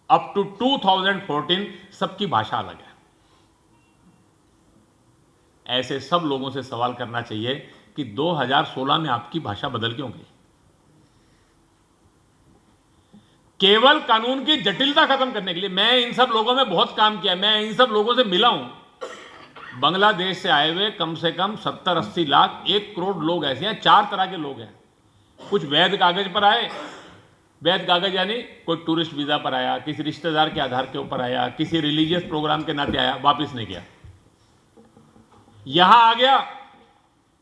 अप टू 2014 सबकी भाषा अलग है। ऐसे सब लोगों से सवाल करना चाहिए कि 2016 में आपकी भाषा बदल क्यों गई? केवल कानून की जटिलता खत्म करने के लिए। मैं इन सब लोगों में बहुत काम किया, मैं इन सब लोगों से मिला हूं। बांग्लादेश से आए हुए कम से कम 70-80 लाख, 1 करोड़ लोग ऐसे हैं। 4 तरह के लोग हैं, कुछ वैध कागज पर आए, वैध कागज यानी कोई टूरिस्ट वीज़ा पर आया, किसी रिश्तेदार के आधार के ऊपर आया, किसी रिलीजियस प्रोग्राम के नाते आया, वापस नहीं किया। यहां आ गया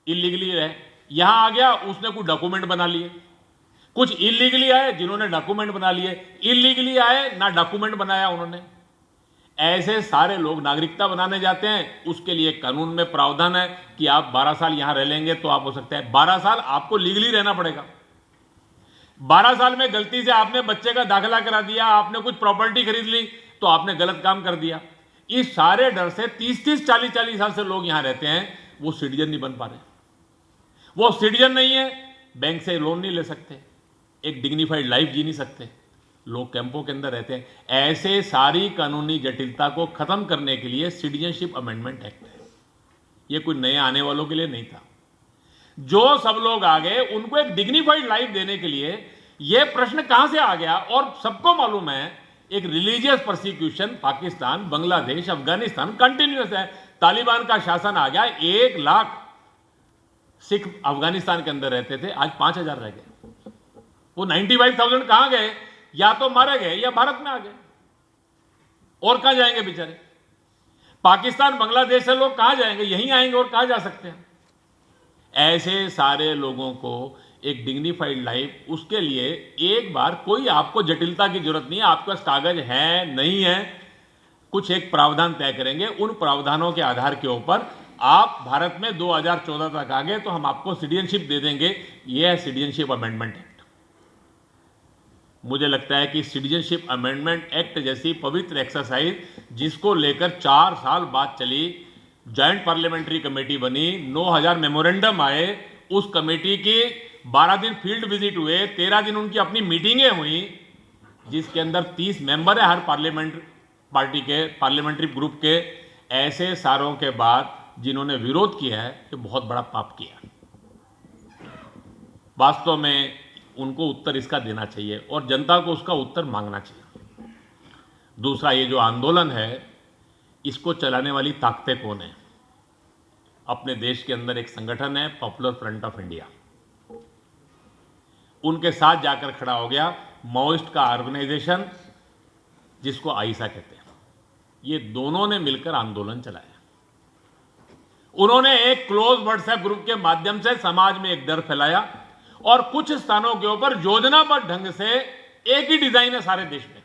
इलीगली रहे, यहां आ गया उसने कुछ डॉक्यूमेंट बना लिए। कुछ इलीगली आए जिन्होंने डॉक्यूमेंट बना लिए, इलीगली आए ना डॉक्यूमेंट बनाया उन्होंने। ऐसे सारे लोग नागरिकता बनाने जाते हैं, उसके लिए कानून में प्रावधान है कि आप 12 साल यहां रह लेंगे तो आप हो सकता है 12 साल आपको लीगली रहना पड़ेगा। 12 साल में गलती से आपने बच्चे का दाखिला करा दिया, आपने कुछ प्रॉपर्टी खरीद ली तो आपने गलत काम कर दिया। इस सारे डर से 30-30, 40-40 साल से लोग यहां रहते हैं, वो सिटीजन नहीं बन पा रहे। वो सिटीजन नहीं है, बैंक से लोन नहीं ले सकते, एक डिग्निफाइड लाइफ जी नहीं सकते, लोग कैंपों के अंदर रहते हैं। ऐसे सारी कानूनी जटिलता को खत्म करने के लिए सिटीजनशिप अमेंडमेंट एक्ट है। ये कोई नए आने वालों के लिए नहीं था। जो सब लोग आ गए उनको एक डिग्निफाइड लाइफ देने के लिए यह प्रश्न कहां से आ गया। और सबको मालूम है एक religious persecution Pakistan, Bangladesh, Afghanistan continuous है। तालिबान का शासन आ गया, 1 लाख सिख अफगानिस्तान के अंदर रहते थे, आज 5,000 रह गए। वो 95,000 कहां गए? या तो मारे गए या भारत में आ गए, और कहां जाएंगे बेचारे? पाकिस्तान, बांग्लादेश से लोग कहां जाएंगे? यहीं आएंगे, और कहां जा सकते हैं? ऐसे सारे लोगों को एक डिग्निफाइड लाइफ, उसके लिए एक बार कोई आपको जटिलता की जरूरत नहीं है। आपके पास कागज है नहीं है, कुछ एक प्रावधान तय करेंगे, उन प्रावधानों के आधार के ऊपर आप भारत में 2014 तक आ गए तो हम आपको सिटीजनशिप दे देंगे। यह है सिटीजनशिप अमेंडमेंट एक्ट। मुझे लगता है कि सिटीजनशिप अमेंडमेंट एक्ट जैसी पवित्र एक्सरसाइज, जिसको लेकर 4 साल बाद चली, जॉइंट पार्लियामेंट्री कमेटी बनी, 9,000 मेमोरेंडम आए, उस कमेटी की 12 दिन फील्ड विजिट हुए, 13 दिन उनकी अपनी मीटिंगें हुई, जिसके अंदर 30 मेंबर है हर पार्लियामेंट पार्टी के, पार्लियामेंट्री ग्रुप के। ऐसे सारों के बाद जिन्होंने विरोध किया है, ये बहुत बड़ा पाप किया। वास्तव में उनको उत्तर इसका देना चाहिए और जनता को उसका उत्तर मांगना चाहिए। दूसरा, ये जो आंदोलन है, इसको चलाने वाली ताकतें कौन है? अपने देश के अंदर एक संगठन है पॉपुलर फ्रंट ऑफ इंडिया, उनके साथ जाकर खड़ा हो गया माओइस्ट का ऑर्गेनाइजेशन, जिसको आईसा कहते हैं। ये दोनों ने मिलकर आंदोलन चलाया। उन्होंने एक क्लोज व्हाट्सएप ग्रुप के माध्यम से समाज में एक डर फैलाया, और कुछ स्थानों के ऊपर योजनाबद्ध ढंग से एक ही डिजाइन है सारे देश में,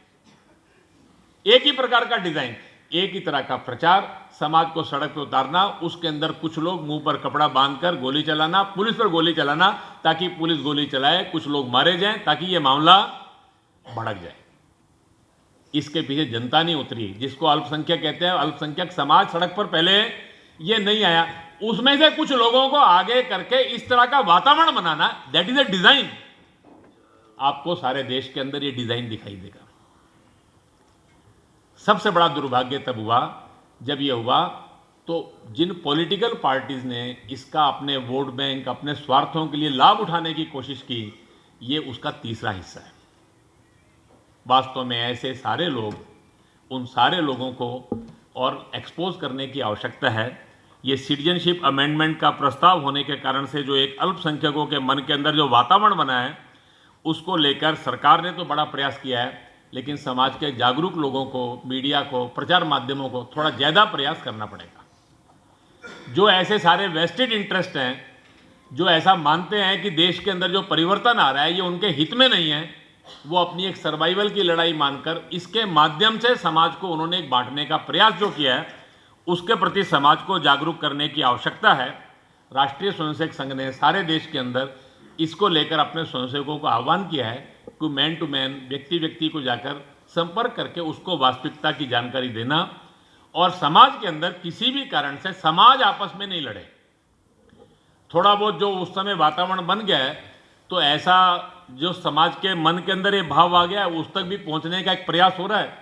एक ही प्रकार का डिजाइन, एक ही तरह का प्रचार, समाज को सड़क पर उतारना, उसके अंदर कुछ लोग मुंह पर कपड़ा बांधकर गोली चलाना, पुलिस पर गोली चलाना ताकि पुलिस गोली चलाए, कुछ लोग मारे जाएं ताकि यह मामला भड़क जाए। इसके पीछे जनता नहीं उतरी, जिसको अल्पसंख्यक कहते हैं। अल्पसंख्यक समाज सड़क पर पहले ये नहीं आया, उसमें से कुछ लोगों को आगे करके इस तरह का वातावरण बनाना, दैट इज ए डिजाइन। आपको सारे देश के अंदर ये डिजाइन दिखाई देगा। सबसे बड़ा दुर्भाग्य तब हुआ जब यह हुआ तो जिन पॉलिटिकल पार्टीज ने इसका अपने वोट बैंक, अपने स्वार्थों के लिए लाभ उठाने की कोशिश की, ये उसका तीसरा हिस्सा है। वास्तव में ऐसे सारे लोग, उन सारे लोगों को और एक्सपोज करने की आवश्यकता है। ये सिटीजनशिप अमेंडमेंट का प्रस्ताव होने के कारण से जो एक अल्पसंख्यकों के मन के अंदर जो वातावरण बना है, उसको लेकर सरकार ने तो बड़ा प्रयास किया है, लेकिन समाज के जागरूक लोगों को, मीडिया को, प्रचार माध्यमों को थोड़ा ज़्यादा प्रयास करना पड़ेगा। जो ऐसे सारे वेस्टेड इंटरेस्ट हैं, जो ऐसा मानते हैं कि देश के अंदर जो परिवर्तन आ रहा है ये उनके हित में नहीं है, वो अपनी एक सर्वाइवल की लड़ाई मानकर इसके माध्यम से समाज को उन्होंने एक बांटने का प्रयास जो किया है, उसके प्रति समाज को जागरूक करने की आवश्यकता है। राष्ट्रीय स्वयंसेवक संघ ने सारे देश के अंदर इसको लेकर अपने स्वयंसेवकों को आह्वान किया है कि मैन टू मैन, व्यक्ति व्यक्ति को जाकर संपर्क करके उसको वास्तविकता की जानकारी देना, और समाज के अंदर किसी भी कारण से समाज आपस में नहीं लड़े। थोड़ा बहुत जो उस समय वातावरण बन गया है, तो ऐसा जो समाज के मन के अंदर ये भाव आ गया है, उस तक भी पहुंचने का एक प्रयास हो रहा है।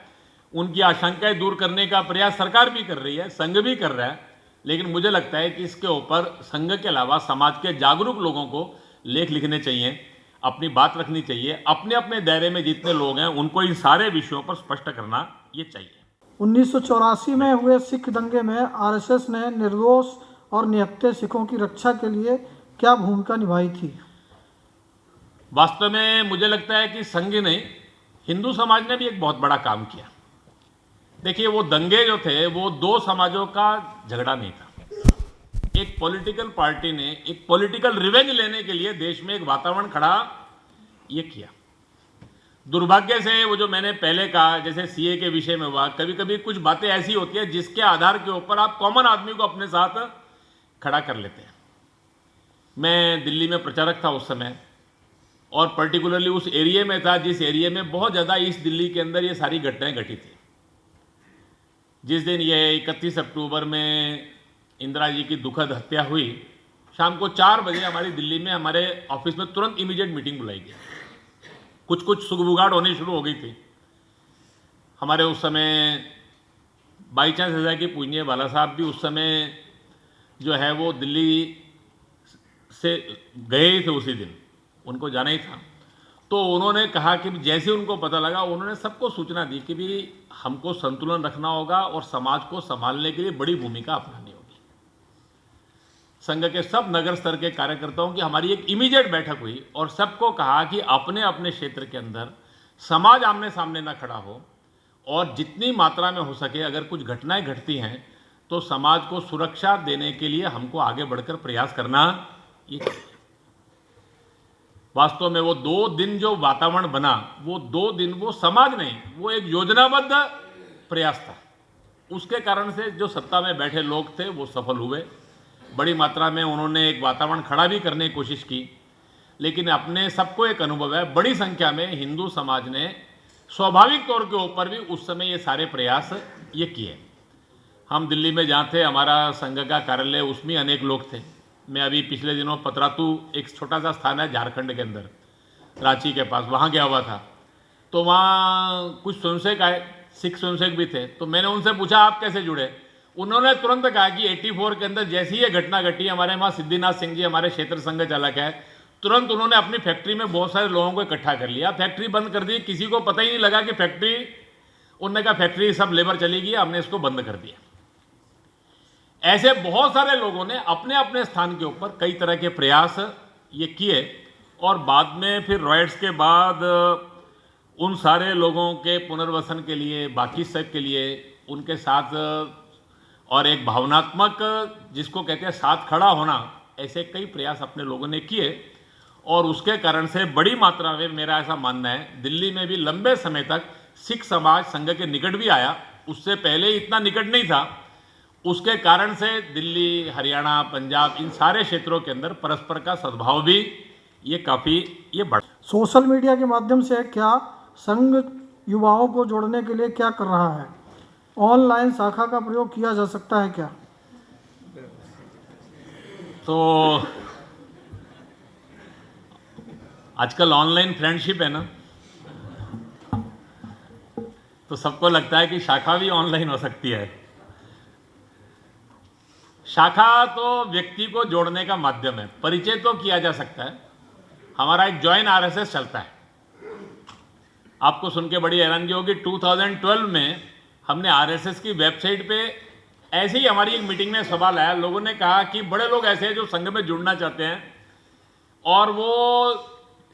उनकी आशंकाएं दूर करने का प्रयास सरकार भी कर रही है, संघ भी कर रहा है, लेकिन मुझे लगता है कि इसके ऊपर संघ के अलावा समाज के जागरूक लोगों को लेख लिखने चाहिए, अपनी बात रखनी चाहिए। अपने अपने दायरे में जितने लोग हैं उनको इन सारे विषयों पर स्पष्ट करना ये चाहिए। 1984 में हुए सिख दंगे में आरएसएस ने निर्दोष और निहत्थे सिखों की रक्षा के लिए क्या भूमिका निभाई थी? वास्तव में मुझे लगता है कि संघ ने, हिंदू समाज ने भी एक बहुत बड़ा काम किया। देखिए, वो दंगे जो थे वो दो समाजों का झगड़ा नहीं था। एक पॉलिटिकल पार्टी ने एक पॉलिटिकल रिवेंज लेने के लिए देश में एक वातावरण खड़ा ये किया। दुर्भाग्य से वो जो मैंने पहले कहा, जैसे सीए के विषय में हुआ, कभी कभी कुछ बातें ऐसी होती है जिसके आधार के ऊपर आप कॉमन आदमी को अपने साथ खड़ा कर लेते हैं। मैं दिल्ली में प्रचारक था उस समय, और पर्टिकुलरली उस एरिया में था जिस एरिया में बहुत ज़्यादा ईस्ट दिल्ली के अंदर ये सारी घटनाएं घटी थी। जिस दिन ये 31 अक्टूबर में इंदिरा जी की दुखद हत्या हुई, शाम को 4 बजे हमारी दिल्ली में हमारे ऑफिस में तुरंत इमीडिएट मीटिंग बुलाई गई। कुछ सुगबुगाहट होनी शुरू हो गई थी। हमारे उस समय बाई चांस ऐसा कि पूजनीय बाला साहब भी उस समय जो है वो दिल्ली से गए ही थे उसी दिन, उनको जाना ही था। तो उन्होंने कहा कि जैसे उनको पता लगा, उन्होंने सबको सूचना दी कि भी हमको संतुलन रखना होगा और समाज को संभालने के लिए बड़ी भूमिका अपनानी होगी। संघ के सब नगर स्तर के कार्यकर्ताओं की हमारी एक इमीडिएट बैठक हुई और सबको कहा कि अपने अपने क्षेत्र के अंदर समाज आमने सामने ना खड़ा हो, और जितनी मात्रा में हो सके अगर कुछ घटनाएं घटती हैं तो समाज को सुरक्षा देने के लिए हमको आगे बढ़कर प्रयास करना ये चाहिए। वास्तव में वो 2 दिन जो वातावरण बना, वो 2 दिन वो समाज नहीं, वो एक योजनाबद्ध प्रयास था। उसके कारण से जो सत्ता में बैठे लोग थे वो सफल हुए। बड़ी मात्रा में उन्होंने एक वातावरण खड़ा भी करने की कोशिश की, लेकिन अपने सबको एक अनुभव है, बड़ी संख्या में हिंदू समाज ने स्वाभाविक तौर के ऊपर भी उस समय ये सारे प्रयास ये किए। हम दिल्ली में जहाँ थे, हमारा संघ का कार्यालय, उसमें अनेक लोग थे। मैं अभी पिछले दिनों पतरातू, एक छोटा सा स्थान है झारखंड के अंदर, रांची के पास, वहाँ गया हुआ था। तो वहाँ कुछ स्वयंसेवक आए, सिख स्वयंसेवक भी थे। तो मैंने उनसे पूछा आप कैसे जुड़े। उन्होंने तुरंत कहा कि 84 के अंदर जैसी ये घटना घटी, हमारे वहाँ सिद्धिनाथ सिंह जी हमारे क्षेत्र संघ चालक है, तुरंत उन्होंने अपनी फैक्ट्री में बहुत सारे लोगों को इकट्ठा कर लिया, फैक्ट्री बंद कर दी। किसी को पता ही नहीं लगा कि फैक्ट्री, उन्होंने कहा फैक्ट्री सब लेबर चली गई, हमने इसको बंद कर दिया। ऐसे बहुत सारे लोगों ने अपने अपने स्थान के ऊपर कई तरह के प्रयास ये किए, और बाद में फिर रॉयट्स के बाद उन सारे लोगों के पुनर्वसन के लिए, बाकी सब के लिए उनके साथ, और एक भावनात्मक जिसको कहते हैं साथ खड़ा होना, ऐसे कई प्रयास अपने लोगों ने किए। और उसके कारण से बड़ी मात्रा में, मेरा ऐसा मानना है, दिल्ली में भी लंबे समय तक सिख समाज संघ के निकट भी आया। उससे पहले इतना निकट नहीं था। उसके कारण से दिल्ली, हरियाणा, पंजाब, इन सारे क्षेत्रों के अंदर परस्पर का सद्भाव भी ये काफ़ी ये बढ़। सोशल मीडिया के माध्यम से क्या संघ युवाओं को जोड़ने के लिए क्या कर रहा है? ऑनलाइन शाखा का प्रयोग किया जा सकता है क्या? तो आजकल ऑनलाइन फ्रेंडशिप है ना, तो सबको लगता है कि शाखा भी ऑनलाइन हो सकती है। शाखा तो व्यक्ति को जोड़ने का माध्यम है, परिचय तो किया जा सकता है। हमारा एक जॉइन आरएसएस चलता है, आपको सुन के बड़ी हैरानगी होगी। 2012 में हमने आरएसएस की वेबसाइट पे ऐसे ही हमारी एक मीटिंग में सवाल आया। लोगों ने कहा कि बड़े लोग ऐसे हैं जो संघ में जुड़ना चाहते हैं और वो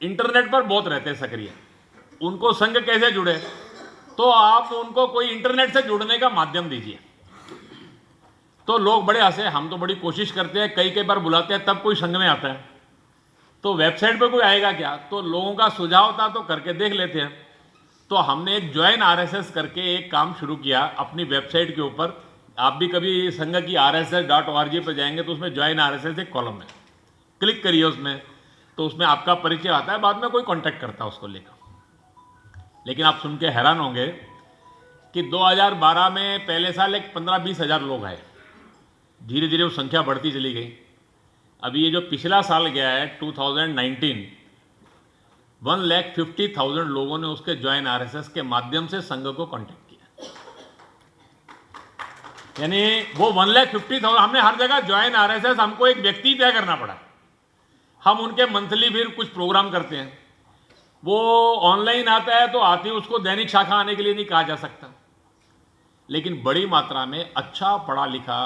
इंटरनेट पर बहुत रहते हैं सक्रिय, उनको संघ कैसे जुड़े? तो आप उनको कोई इंटरनेट से जुड़ने का माध्यम दीजिए। तो लोग बड़े हंसे, हम तो बड़ी कोशिश करते हैं, कई बार बुलाते हैं, तब कोई संघ में आता है, तो वेबसाइट पे कोई आएगा क्या? तो लोगों का सुझाव था तो करके देख लेते हैं। तो हमने एक ज्वाइन आरएसएस करके एक काम शुरू किया अपनी वेबसाइट के ऊपर। आप भी कभी संघ की rss.org पर जाएंगे तो उसमें ज्वाइन आरएसएस एक कॉलम है, क्लिक करिए उसमें, तो उसमें आपका परिचय आता है, बाद में कोई कांटेक्ट करता है उसको लेकर। लेकिन आप सुन के हैरान होंगे कि 2012 में पहले साल एक 15-20 हज़ार लोग आए, धीरे धीरे वो संख्या बढ़ती चली गई। अभी ये जो पिछला साल गया है 2019, 1,50,000 लोगों ने उसके ज्वाइन आरएसएस के माध्यम से संघ को कांटेक्ट किया। यानी वो 1,50,000, हमने हर जगह ज्वाइन आरएसएस, हमको एक व्यक्ति तय करना पड़ा। हम उनके मंथली फिर कुछ प्रोग्राम करते हैं, वो ऑनलाइन आता है तो आती, उसको दैनिक शाखा आने के लिए नहीं कहा जा सकता। लेकिन बड़ी मात्रा में अच्छा पढ़ा लिखा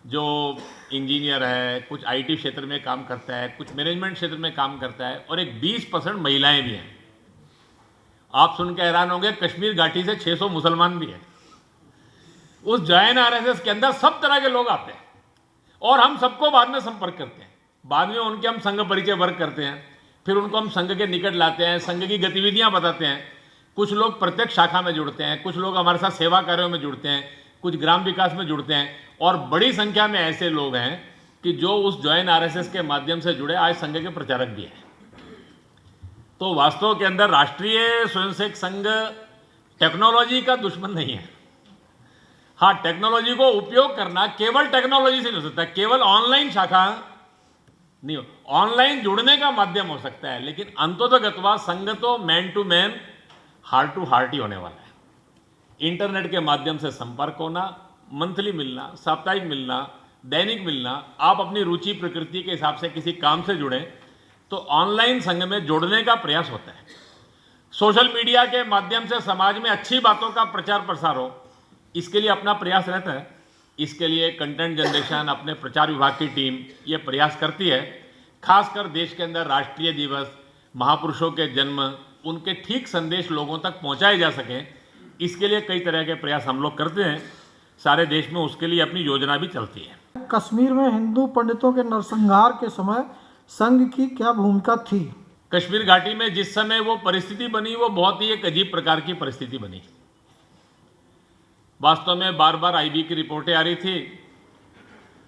जो इंजीनियर है, कुछ आईटी क्षेत्र में काम करता है, कुछ मैनेजमेंट क्षेत्र में काम करता है, और एक 20% महिलाएं भी हैं। आप सुन के हैरान होंगे, कश्मीर घाटी से 600 मुसलमान भी हैं। उस जॉइन आरएसएस के अंदर सब तरह के लोग आते हैं और हम सबको बाद में संपर्क करते हैं। बाद में उनके हम संघ परिचय वर्क करते हैं, फिर उनको हम संघ के निकट लाते हैं, संघ की गतिविधियां बताते हैं। कुछ लोग प्रत्येक शाखा में जुड़ते हैं, कुछ लोग हमारे साथ सेवा कार्यों में जुड़ते हैं, कुछ ग्राम विकास में जुड़ते हैं, और बड़ी संख्या में ऐसे लोग हैं कि जो उस जॉइन आरएसएस के माध्यम से जुड़े आज संघ के प्रचारक भी हैं। तो वास्तव के अंदर राष्ट्रीय स्वयंसेवक संघ टेक्नोलॉजी का दुश्मन नहीं है। हाँ, टेक्नोलॉजी को उपयोग करना केवल टेक्नोलॉजी से नहीं हो सकता, केवल ऑनलाइन शाखा नहीं हो, ऑनलाइन जुड़ने का माध्यम हो सकता है, लेकिन अंततोगत्वा संघ तो man to man, heart to heart ही होने वाला है। इंटरनेट के माध्यम से संपर्क होना, मंथली मिलना, साप्ताहिक मिलना, दैनिक मिलना, आप अपनी रुचि प्रकृति के हिसाब से किसी काम से जुड़ें तो ऑनलाइन संघ में जोड़ने का प्रयास होता है। सोशल मीडिया के माध्यम से समाज में अच्छी बातों का प्रचार प्रसार हो, इसके लिए अपना प्रयास रहता है। इसके लिए कंटेंट जनरेशन, अपने प्रचार विभाग की टीम ये प्रयास करती है। खासकर देश के अंदर राष्ट्रीय दिवस, महापुरुषों के जन्म, उनके ठीक संदेश लोगों तक पहुंचाए जा सकें, इसके लिए कई तरह के प्रयास हम लोग करते हैं। सारे देश में उसके लिए अपनी योजना भी चलती है। कश्मीर में हिंदू पंडितों के नरसंहार के समय संघ की क्या भूमिका थी? कश्मीर घाटी में जिस समय वो परिस्थिति बनी, वो बहुत ही एक अजीब प्रकार की परिस्थिति बनी। वास्तव में बार बार आईबी की रिपोर्टें आ रही थी,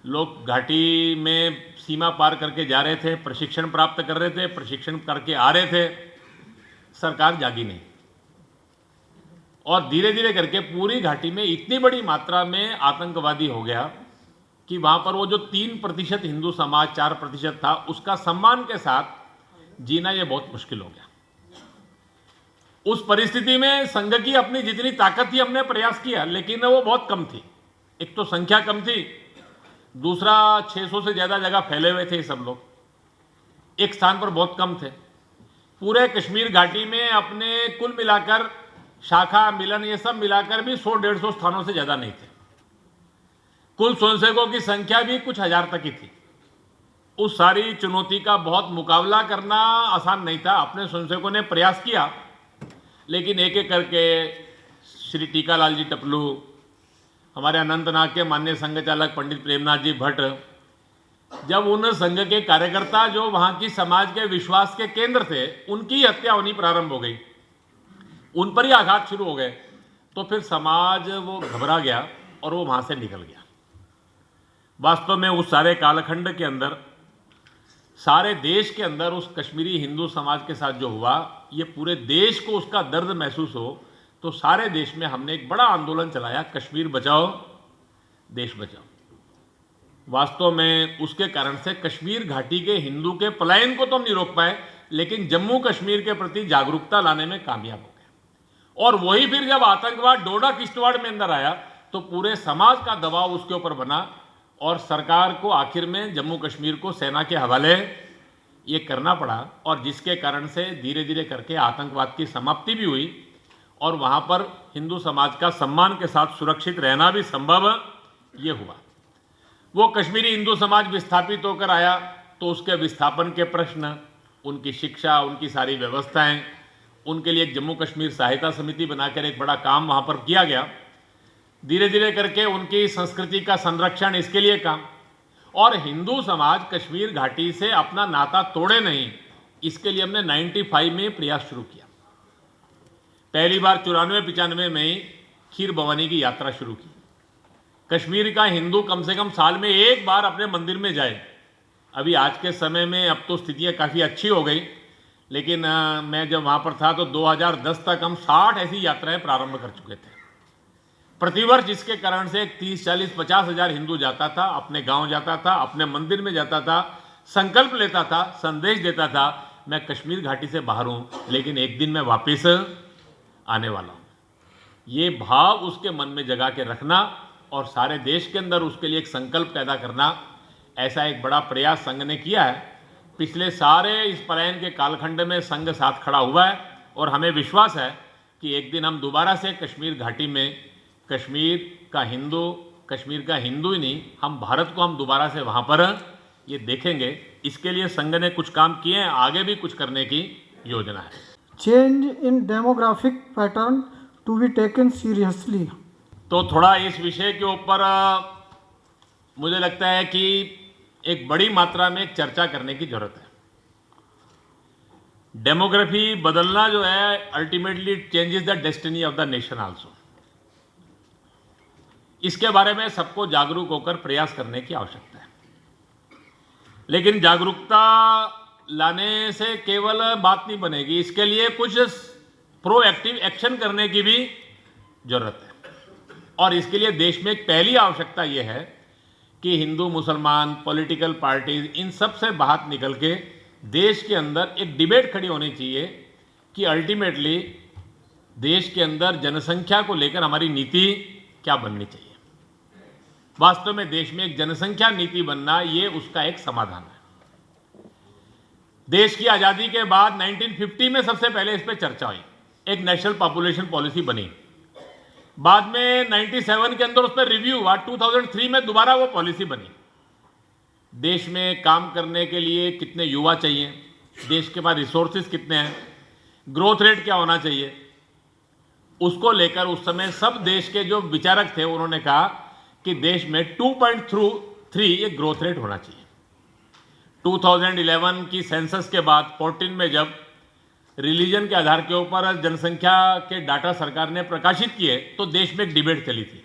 लोग घाटी में सीमा पार करके जा रहे थे, प्रशिक्षण प्राप्त कर रहे थे, प्रशिक्षण करके आ रहे थे, सरकार जागी नहीं। और धीरे धीरे करके पूरी घाटी में इतनी बड़ी मात्रा में आतंकवादी हो गया कि वहां पर वो जो 3% हिंदू समाज, 4% था, उसका सम्मान के साथ जीना ये बहुत मुश्किल हो गया। उस परिस्थिति में संघ की अपनी जितनी ताकत थी हमने प्रयास किया, लेकिन वो बहुत कम थी। एक तो संख्या कम थी, दूसरा 600 से ज्यादा जगह फैले हुए थे सब लोग, एक स्थान पर बहुत कम थे। पूरे कश्मीर घाटी में अपने कुल मिलाकर शाखा, मिलन, ये सब मिलाकर भी 100-150 स्थानों से ज्यादा नहीं थे। कुल स्वयंसेवकों की संख्या भी कुछ हजार तक ही थी। उस सारी चुनौती का बहुत मुकाबला करना आसान नहीं था। अपने स्वयंसेवकों ने प्रयास किया, लेकिन एक एक करके श्री टीकालाल जी टपलू, हमारे अनंतनाग के माननीय संघ चालक पंडित प्रेमनाथ जी भट्ट, जब उन संघ के कार्यकर्ता जो वहां की समाज के विश्वास के केंद्र थे, उनकी हत्या होनी प्रारंभ हो गई, उन पर ही आघात शुरू हो गए, तो फिर समाज वो घबरा गया और वो वहां से निकल गया। वास्तव में उस सारे कालखंड के अंदर, सारे देश के अंदर उस कश्मीरी हिंदू समाज के साथ जो हुआ, ये पूरे देश को उसका दर्द महसूस हो, तो सारे देश में हमने एक बड़ा आंदोलन चलाया, कश्मीर बचाओ देश बचाओ। वास्तव में उसके कारण से कश्मीर घाटी के हिंदू के पलायन को तो हम नहीं रोक पाए, लेकिन जम्मू कश्मीर के प्रति जागरूकता लाने में कामयाब हो गए। और वही फिर जब आतंकवाद डोडा किश्तवाड़ में अंदर आया, तो पूरे समाज का दबाव उसके ऊपर बना और सरकार को आखिर में जम्मू कश्मीर को सेना के हवाले ये करना पड़ा, और जिसके कारण से धीरे धीरे करके आतंकवाद की समाप्ति भी हुई और वहाँ पर हिंदू समाज का सम्मान के साथ सुरक्षित रहना भी संभव ये हुआ। वो कश्मीरी हिंदू समाज विस्थापित होकर आया, तो उसके विस्थापन के प्रश्न, उनकी शिक्षा, उनकी सारी व्यवस्थाएं, उनके लिए एक जम्मू कश्मीर सहायता समिति बनाकर एक बड़ा काम वहाँ पर किया गया। धीरे धीरे करके उनकी संस्कृति का संरक्षण, इसके लिए काम, और हिंदू समाज कश्मीर घाटी से अपना नाता तोड़े नहीं, इसके लिए हमने 95 में प्रयास शुरू किया। पहली बार 94-95 में ही खीर भवानी की यात्रा शुरू की। कश्मीर का हिंदू कम से कम साल में एक बार अपने मंदिर में जाए। अभी आज के समय में अब तो स्थितियाँ काफ़ी अच्छी हो गई, लेकिन मैं जब वहाँ पर था तो 2010 तक हम 60 ऐसी यात्राएं प्रारंभ कर चुके थे प्रतिवर्ष, जिसके कारण से 30, 40, 50 हज़ार हिंदू जाता था, अपने गांव जाता था, अपने मंदिर में जाता था, संकल्प लेता था, संदेश देता था, मैं कश्मीर घाटी से बाहर हूं, लेकिन एक दिन मैं वापस आने वाला हूं। ये भाव उसके मन में जगा के रखना और सारे देश के अंदर उसके लिए एक संकल्प पैदा करना, ऐसा एक बड़ा प्रयास संघ ने किया है। पिछले सारे इस पलायन के कालखंड में संघ साथ खड़ा हुआ है और हमें विश्वास है कि एक दिन हम दोबारा से कश्मीर घाटी में कश्मीर का हिंदू कश्मीर का हिंदू ही नहीं, हम भारत को हम दोबारा से वहाँ पर ये देखेंगे। इसके लिए संघ ने कुछ काम किए हैं, आगे भी कुछ करने की योजना है। Change in demographic pattern to be taken seriously. तो थोड़ा इस विषय के ऊपर मुझे लगता है कि एक बड़ी मात्रा में एक चर्चा करने की जरूरत है। डेमोग्राफी बदलना जो है ultimately changes the destiny of the nation also. इसके बारे में सबको जागरूक होकर प्रयास करने की आवश्यकता है। लेकिन जागरूकता लाने से केवल बात नहीं बनेगी, इसके लिए कुछ प्रोएक्टिव एक्शन करने की भी जरूरत है। और इसके लिए देश में एक पहली आवश्यकता यह है कि हिंदू मुसलमान पॉलिटिकल पार्टीज इन सब से बाहर निकल के देश के अंदर एक डिबेट खड़ी होनी चाहिए कि अल्टीमेटली देश के अंदर जनसंख्या को लेकर हमारी नीति क्या बननी चाहिए। वास्तव में देश में एक जनसंख्या नीति बनना ये उसका एक समाधान है। देश की आज़ादी के बाद 1950 में सबसे पहले इस पर चर्चा हुई, एक नेशनल पॉपुलेशन पॉलिसी बनी। बाद में 97 के अंदर उस पर रिव्यू हुआ, 2003 में दोबारा वो पॉलिसी बनी। देश में काम करने के लिए कितने युवा चाहिए, देश के पास रिसोर्सेज कितने हैं, ग्रोथ रेट क्या होना चाहिए, उसको लेकर उस समय सब देश के जो विचारक थे उन्होंने कहा कि देश में 2.3 एक ग्रोथ रेट होना चाहिए। 2011 की सेंसस के बाद 14 में जब रिलीजन के आधार के ऊपर जनसंख्या के डाटा सरकार ने प्रकाशित किए तो देश में एक डिबेट चली थी।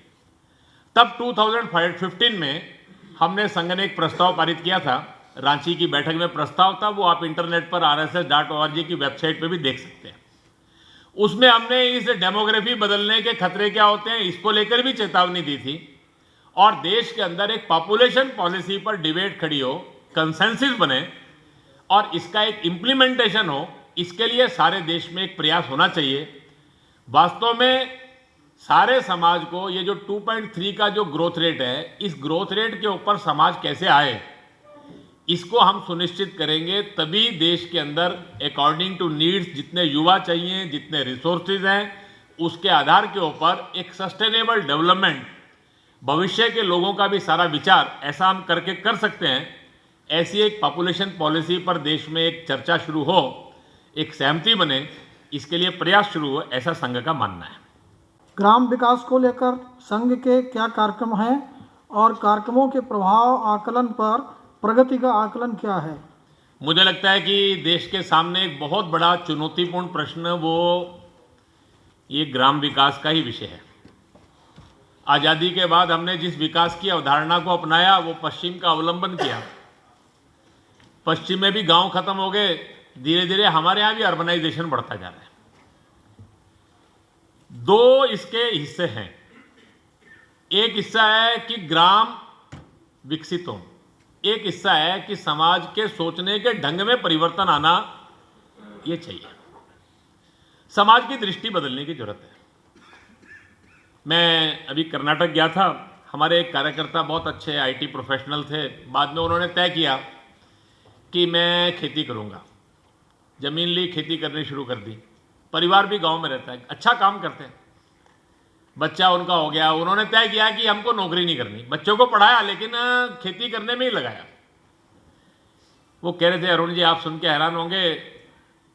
तब 2015 में हमने संघ ने एक प्रस्ताव पारित किया था, रांची की बैठक में प्रस्ताव था, वो आप इंटरनेट पर rss.org की वेबसाइट पे भी देख सकते हैं। उसमें हमने इस डेमोग्राफी बदलने के खतरे क्या होते हैं इसको लेकर भी चेतावनी दी थी और देश के अंदर एक पॉपुलेशन पॉलिसी पर डिबेट खड़ी हो, कंसेंसस बने और इसका एक इम्प्लीमेंटेशन हो। इसके लिए सारे देश में एक प्रयास होना चाहिए। वास्तव में सारे समाज को ये जो 2.3 का जो ग्रोथ रेट है, इस ग्रोथ रेट के ऊपर समाज कैसे आए इसको हम सुनिश्चित करेंगे, तभी देश के अंदर अकॉर्डिंग टू नीड्स जितने युवा चाहिए, जितने रिसोर्सेज हैं, उसके आधार के ऊपर एक सस्टेनेबल डेवलपमेंट, भविष्य के लोगों का भी सारा विचार ऐसा हम करके कर सकते हैं। ऐसी एक पॉपुलेशन पॉलिसी पर देश में एक चर्चा शुरू हो, एक सहमति बने, इसके लिए प्रयास शुरू हो, ऐसा संघ का मानना है। ग्राम विकास को लेकर संघ के क्या कार्यक्रम हैं और कार्यक्रमों के प्रभाव आकलन पर प्रगति का आकलन क्या है? मुझे लगता है कि देश के सामने एक बहुत बड़ा चुनौतीपूर्ण प्रश्न वो ये ग्राम विकास का ही विषय है। आज़ादी के बाद हमने जिस विकास की अवधारणा को अपनाया वो पश्चिम का अवलंबन किया। पश्चिम में भी गांव खत्म हो गए, धीरे धीरे हमारे यहाँ भी अर्बनाइजेशन बढ़ता जा रहा है। दो इसके हिस्से हैं, एक हिस्सा है कि ग्राम विकसित हो, एक हिस्सा है कि समाज के सोचने के ढंग में परिवर्तन आना ये चाहिए। समाज की दृष्टि बदलने की जरूरत है। मैं अभी कर्नाटक गया था, हमारे एक कार्यकर्ता बहुत अच्छे आईटी प्रोफेशनल थे, बाद में उन्होंने तय किया कि मैं खेती करूंगा, जमीन ली, खेती करनी शुरू कर दी। परिवार भी गांव में रहता है, अच्छा काम करते हैं, बच्चा उनका हो गया। उन्होंने तय किया कि हमको नौकरी नहीं करनी, बच्चों को पढ़ाया लेकिन खेती करने में ही लगाया। वो कह रहे थे, अरुण जी आप सुन के हैरान होंगे,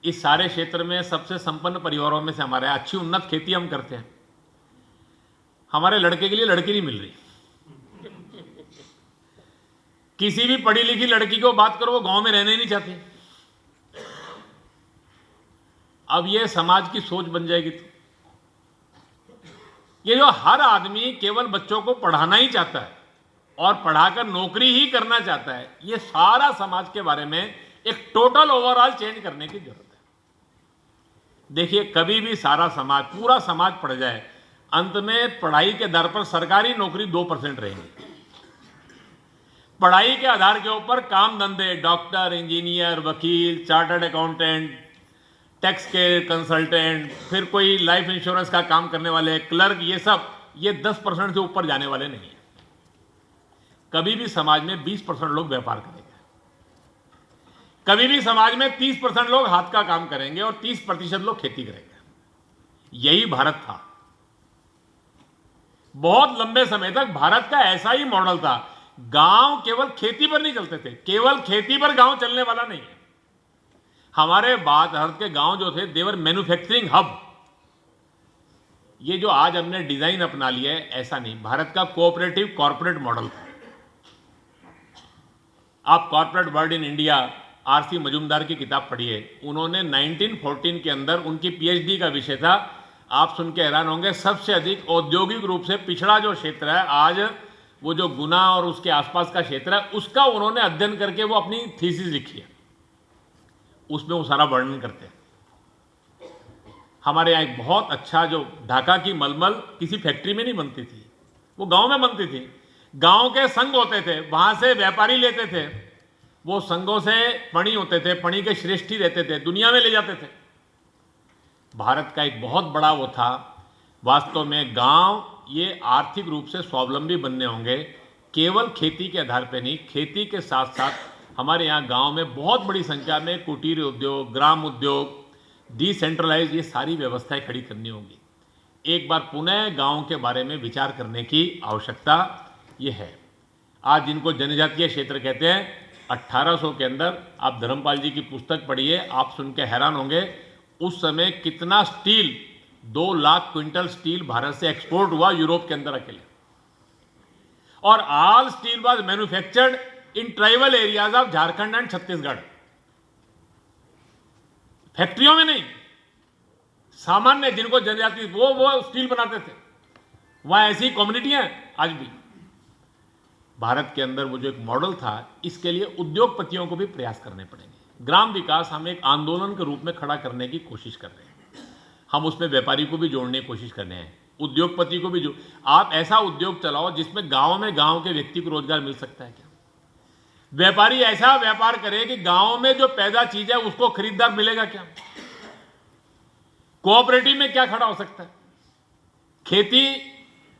इस सारे क्षेत्र में सबसे संपन्न परिवारों में से हमारे, अच्छी उन्नत खेती हम करते हैं, हमारे लड़के के लिए लड़की नहीं मिल रही। किसी भी पढ़ी लिखी लड़की को बात करो, वो गांव में रहने नहीं चाहती। अब ये समाज की सोच बन जाएगी तो ये जो हर आदमी केवल बच्चों को पढ़ाना ही चाहता है और पढ़ाकर नौकरी ही करना चाहता है, ये सारा समाज के बारे में एक टोटल ओवरऑल चेंज करने की जरूरत है। देखिए, कभी भी सारा समाज, पूरा समाज पढ़ जाए, अंत में पढ़ाई के दर पर सरकारी नौकरी 2% रहेंगी। पढ़ाई के आधार के ऊपर काम धंधे, डॉक्टर, इंजीनियर, वकील, चार्टर्ड अकाउंटेंट, टैक्स के कंसल्टेंट, फिर कोई लाइफ इंश्योरेंस का काम करने वाले, क्लर्क, ये 10% से ऊपर जाने वाले नहीं है। कभी भी समाज में 20% लोग व्यापार करेंगे, कभी भी समाज में 30% लोग हाथ का काम करेंगे और 30% लोग खेती करेंगे। यही भारत था। बहुत लंबे समय तक भारत का ऐसा ही मॉडल था। गांव केवल खेती पर नहीं चलते थे, केवल खेती पर गांव चलने वाला नहीं है। हमारे भारत के गांव जो थे देवर मैन्युफैक्चरिंग हब। ये जो आज हमने डिजाइन अपना लिया है ऐसा नहीं, भारत का कोऑपरेटिव कॉर्पोरेट मॉडल था। आप corporate world in India RC Majumdar की किताब पढ़िए, उन्होंने 1914 के अंदर उनकी पीएचडी का विषय था, आप सुन के हैरान होंगे, सबसे अधिक औद्योगिक रूप से पिछड़ा जो क्षेत्र है आज वो जो गुना और उसके आसपास का क्षेत्र है, उसका उन्होंने अध्ययन करके वो अपनी थीसिस लिखी है, उसमें वो सारा वर्णन करते हैं। हमारे यहाँ एक बहुत अच्छा जो ढाका की मलमल किसी फैक्ट्री में नहीं बनती थी, वो गांव में बनती थी। गांव के संघ होते थे, वहां से व्यापारी लेते थे, वो संघों से पणी होते थे, पणी के श्रेष्ठी रहते थे, दुनिया में ले जाते थे। भारत का एक बहुत बड़ा वो था। वास्तव में गांव ये आर्थिक रूप से स्वावलंबी बनने होंगे, केवल खेती के आधार पर नहीं, खेती के साथ साथ हमारे यहाँ गांव में बहुत बड़ी संख्या में कुटीर उद्योग, ग्राम उद्योग, डिसेंट्रलाइज, ये सारी व्यवस्थाएं खड़ी करनी होगी। एक बार पुनः गांव के बारे में विचार करने की आवश्यकता ये है। आज जिनको जनजातीय क्षेत्र कहते हैं, 1800 के अंदर आप धर्मपाल जी की पुस्तक पढ़िए, आप सुन के हैरान होंगे, उस समय कितना steel, 2 lakh quintal steel Bharat से एक्सपोर्ट हुआ यूरोप के अंदर अकेले। और all steel was manufactured in tribal areas of Jharkhand and Chhattisgarh. फैक्ट्रियों में नहीं, सामान्य जिनको जनजाति वो स्टील बनाते थे, वहां ऐसी कम्युनिटियां आज भी। भारत के अंदर वो जो एक मॉडल था, इसके लिए उद्योगपतियों को भी प्रयास करने पड़ेंगे। ग्राम विकास हम एक आंदोलन के रूप में खड़ा करने की कोशिश कर रहे हैं, हम उसमें व्यापारी को भी जोड़ने की कोशिश कर रहे हैं, उद्योगपति को भी आप ऐसा उद्योग चलाओ जिसमें गांव के व्यक्ति को रोजगार मिल सकता है क्या? व्यापारी ऐसा व्यापार करे कि गांव में जो पैदा चीज है उसको खरीदार मिलेगा क्या? कोऑपरेटिव में क्या खड़ा हो सकता है? खेती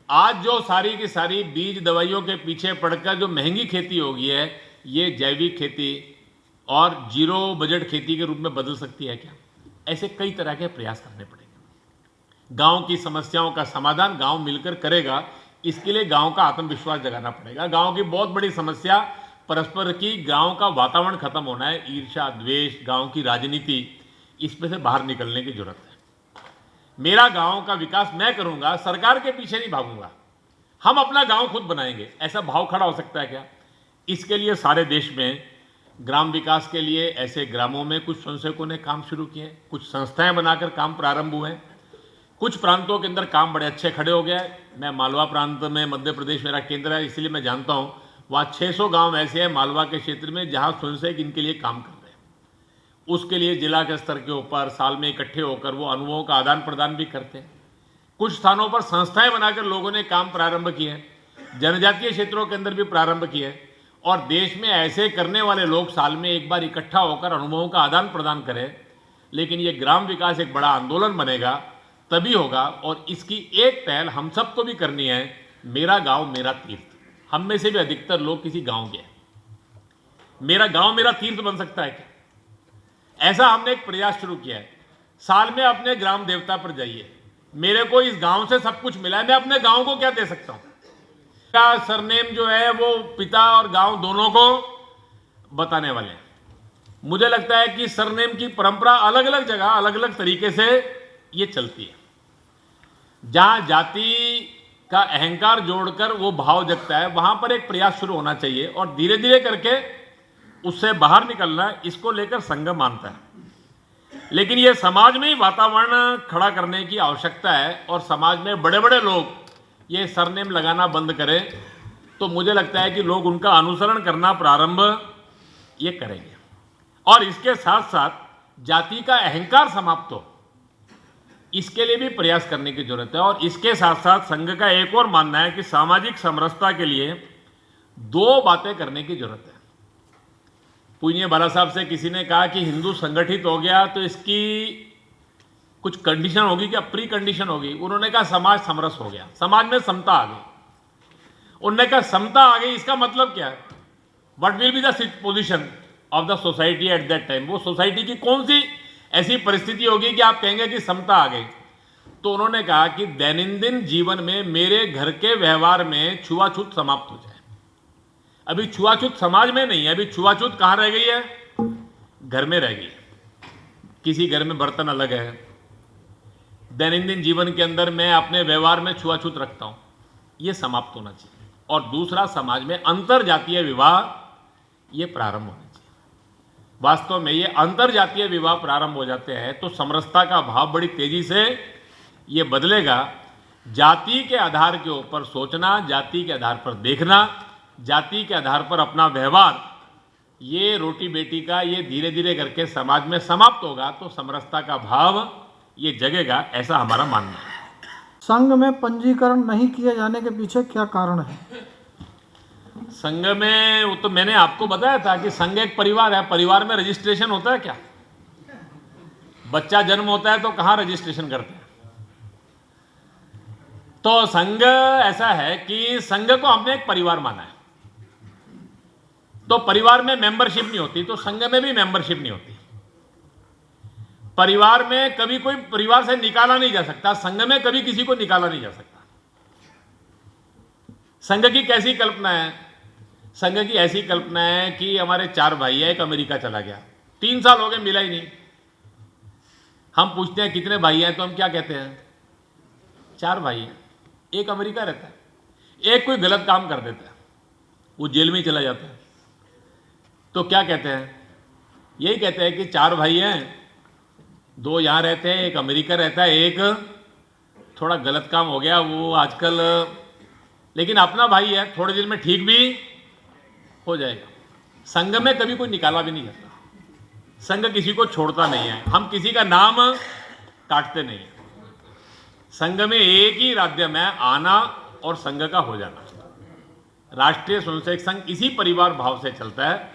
आज जो सारी की सारी बीज दवाइयों के पीछे पड़कर जो महंगी खेती हो गई है, ये जैविक खेती और जीरो बजट खेती के रूप में बदल सकती है क्या? ऐसे कई तरह के प्रयास करने पड़ेंगे। गांव की समस्याओं का समाधान गांव मिलकर करेगा, इसके लिए गांव का आत्मविश्वास जगाना पड़ेगा। गांव की बहुत बड़ी समस्या परस्पर की, गांव का वातावरण खत्म होना है, ईर्ष्या, द्वेष, गांव की राजनीति, इसमें से बाहर निकलने की जरूरत है। मेरा गांव का विकास मैं करूंगा, सरकार के पीछे नहीं भागूंगा, हम अपना गांव खुद बनाएंगे, ऐसा भाव खड़ा हो सकता है क्या? इसके लिए सारे देश में ग्राम विकास के लिए ऐसे ग्रामों में कुछ स्वयंसेवकों ने काम शुरू किए, कुछ संस्थाएं बनाकर काम प्रारंभ हुए, कुछ प्रांतों के अंदर काम बड़े अच्छे खड़े हो गए। मैं मालवा प्रांत में, मध्य प्रदेश मेरा केंद्र है, इसलिए मैं जानता हूं, वहाँ 600 गांव ऐसे हैं मालवा के क्षेत्र में जहां स्वयंसेवक इनके लिए काम कर रहे हैं। उसके लिए जिला के स्तर के ऊपर साल में इकट्ठे होकर वो अनुभवों का आदान प्रदान भी करते हैं। कुछ स्थानों पर संस्थाएं बनाकर लोगों ने काम प्रारंभ किए, जनजातीय क्षेत्रों के अंदर भी प्रारंभ किए, और देश में ऐसे करने वाले लोग साल में एक बार इकट्ठा होकर अनुभवों का आदान प्रदान करें। लेकिन ये ग्राम विकास एक बड़ा आंदोलन बनेगा, तभी होगा, और इसकी एक पहल हम सबको भी करनी है, मेरा गाँव मेरा तीर्थ। हम में से भी अधिकतर लोग किसी गांव के हैं, मेरा गांव मेरा तीर्थ बन सकता है क्या? ऐसा हमने एक प्रयास शुरू किया है। साल में अपने ग्राम देवता पर जाइए, मेरे को इस गांव से सब कुछ मिला है, मैं अपने गांव को क्या दे सकता हूं? क्या सरनेम जो है वो पिता और गांव दोनों को बताने वाले हैं। मुझे लगता है कि सरनेम की परंपरा अलग अलग जगह अलग अलग तरीके से ये चलती है। जहां जाति का अहंकार जोड़कर वो भाव जगता है, वहां पर एक प्रयास शुरू होना चाहिए, और धीरे धीरे करके उससे बाहर निकलना, इसको लेकर संगम मानता है। लेकिन ये समाज में ही वातावरण खड़ा करने की आवश्यकता है, और समाज में बड़े बड़े लोग ये सरनेम लगाना बंद करें, तो मुझे लगता है कि लोग उनका अनुसरण करना प्रारंभ ये करेंगे। और इसके साथ साथ जाति का अहंकार समाप्त हो, इसके लिए भी प्रयास करने की जरूरत है। और इसके साथ साथ संघ का एक और मानना है कि सामाजिक समरसता के लिए 2 बातें करने की जरूरत है। पूज्य बाला साहब से किसी ने कहा कि हिंदू संगठित हो गया तो इसकी कुछ कंडीशन होगी क्या, प्री कंडीशन होगी? उन्होंने कहा समाज समरस हो गया, समाज में समता आ गई। उन्होंने कहा समता आ गई, इसका मतलब क्या है? What will be the position of the society at that time? वो सोसाइटी की कौन सी ऐसी परिस्थिति होगी कि आप कहेंगे कि समता आ गई? तो उन्होंने कहा कि दैनंदिन जीवन में मेरे घर के व्यवहार में छुआछूत समाप्त हो जाए। अभी छुआछूत समाज में नहीं है, अभी छुआछूत कहां रह गई है? घर में रह गई है। किसी घर में बर्तन अलग है, दैनंदिन जीवन के अंदर मैं अपने व्यवहार में छुआछूत रखता हूं, यह समाप्त होना चाहिए। और दूसरा, समाज में अंतर जातीय विवाह यह प्रारंभ होना चाहिए। वास्तव में ये अंतर जातीय विवाह प्रारंभ हो जाते हैं तो समरसता का भाव बड़ी तेजी से ये बदलेगा। जाति के आधार के ऊपर सोचना, जाति के आधार पर देखना, जाति के आधार पर अपना व्यवहार, ये रोटी बेटी का ये धीरे धीरे करके समाज में समाप्त होगा तो समरसता का भाव ये जगेगा, ऐसा हमारा मानना है। संघ में पंजीकरण नहीं किए जाने के पीछे क्या कारण है? संघ में वो तो मैंने आपको बताया था कि संघ एक परिवार है। परिवार में रजिस्ट्रेशन होता है क्या? बच्चा जन्म होता है तो कहां रजिस्ट्रेशन करते हैं? तो संघ ऐसा है कि संघ को हमने एक परिवार माना है, तो परिवार में मेंबरशिप नहीं होती तो संघ में भी मेंबरशिप नहीं होती। परिवार में कभी कोई परिवार से निकाला नहीं जा सकता, संघ में कभी किसी को निकाला नहीं जा सकता। संघ की कैसी कल्पना है? संघ की ऐसी कल्पना है कि हमारे 4 भाई है, एक अमेरिका चला गया, 3 साल हो गए मिला ही नहीं। हम पूछते हैं कितने भाई हैं तो हम क्या कहते हैं? 4 भाई हैं, एक अमेरिका रहता है, एक कोई गलत काम कर देता है, वो जेल में चला जाता है, तो क्या कहते हैं? यही कहते हैं कि 4 भाई हैं, 2 यहाँ रहते हैं, एक अमेरिका रहता है, एक थोड़ा गलत काम हो गया वो आजकल, लेकिन अपना भाई है, थोड़े दिन में ठीक भी हो जाएगा। संघ में कभी कोई निकाला भी नहीं जाता, संघ किसी को छोड़ता नहीं है, हम किसी का नाम काटते नहीं है। संघ में एक ही माध्यम है, आना और संघ का हो जाना। राष्ट्रीय स्वयंसेवक संघ इसी परिवार भाव से चलता है।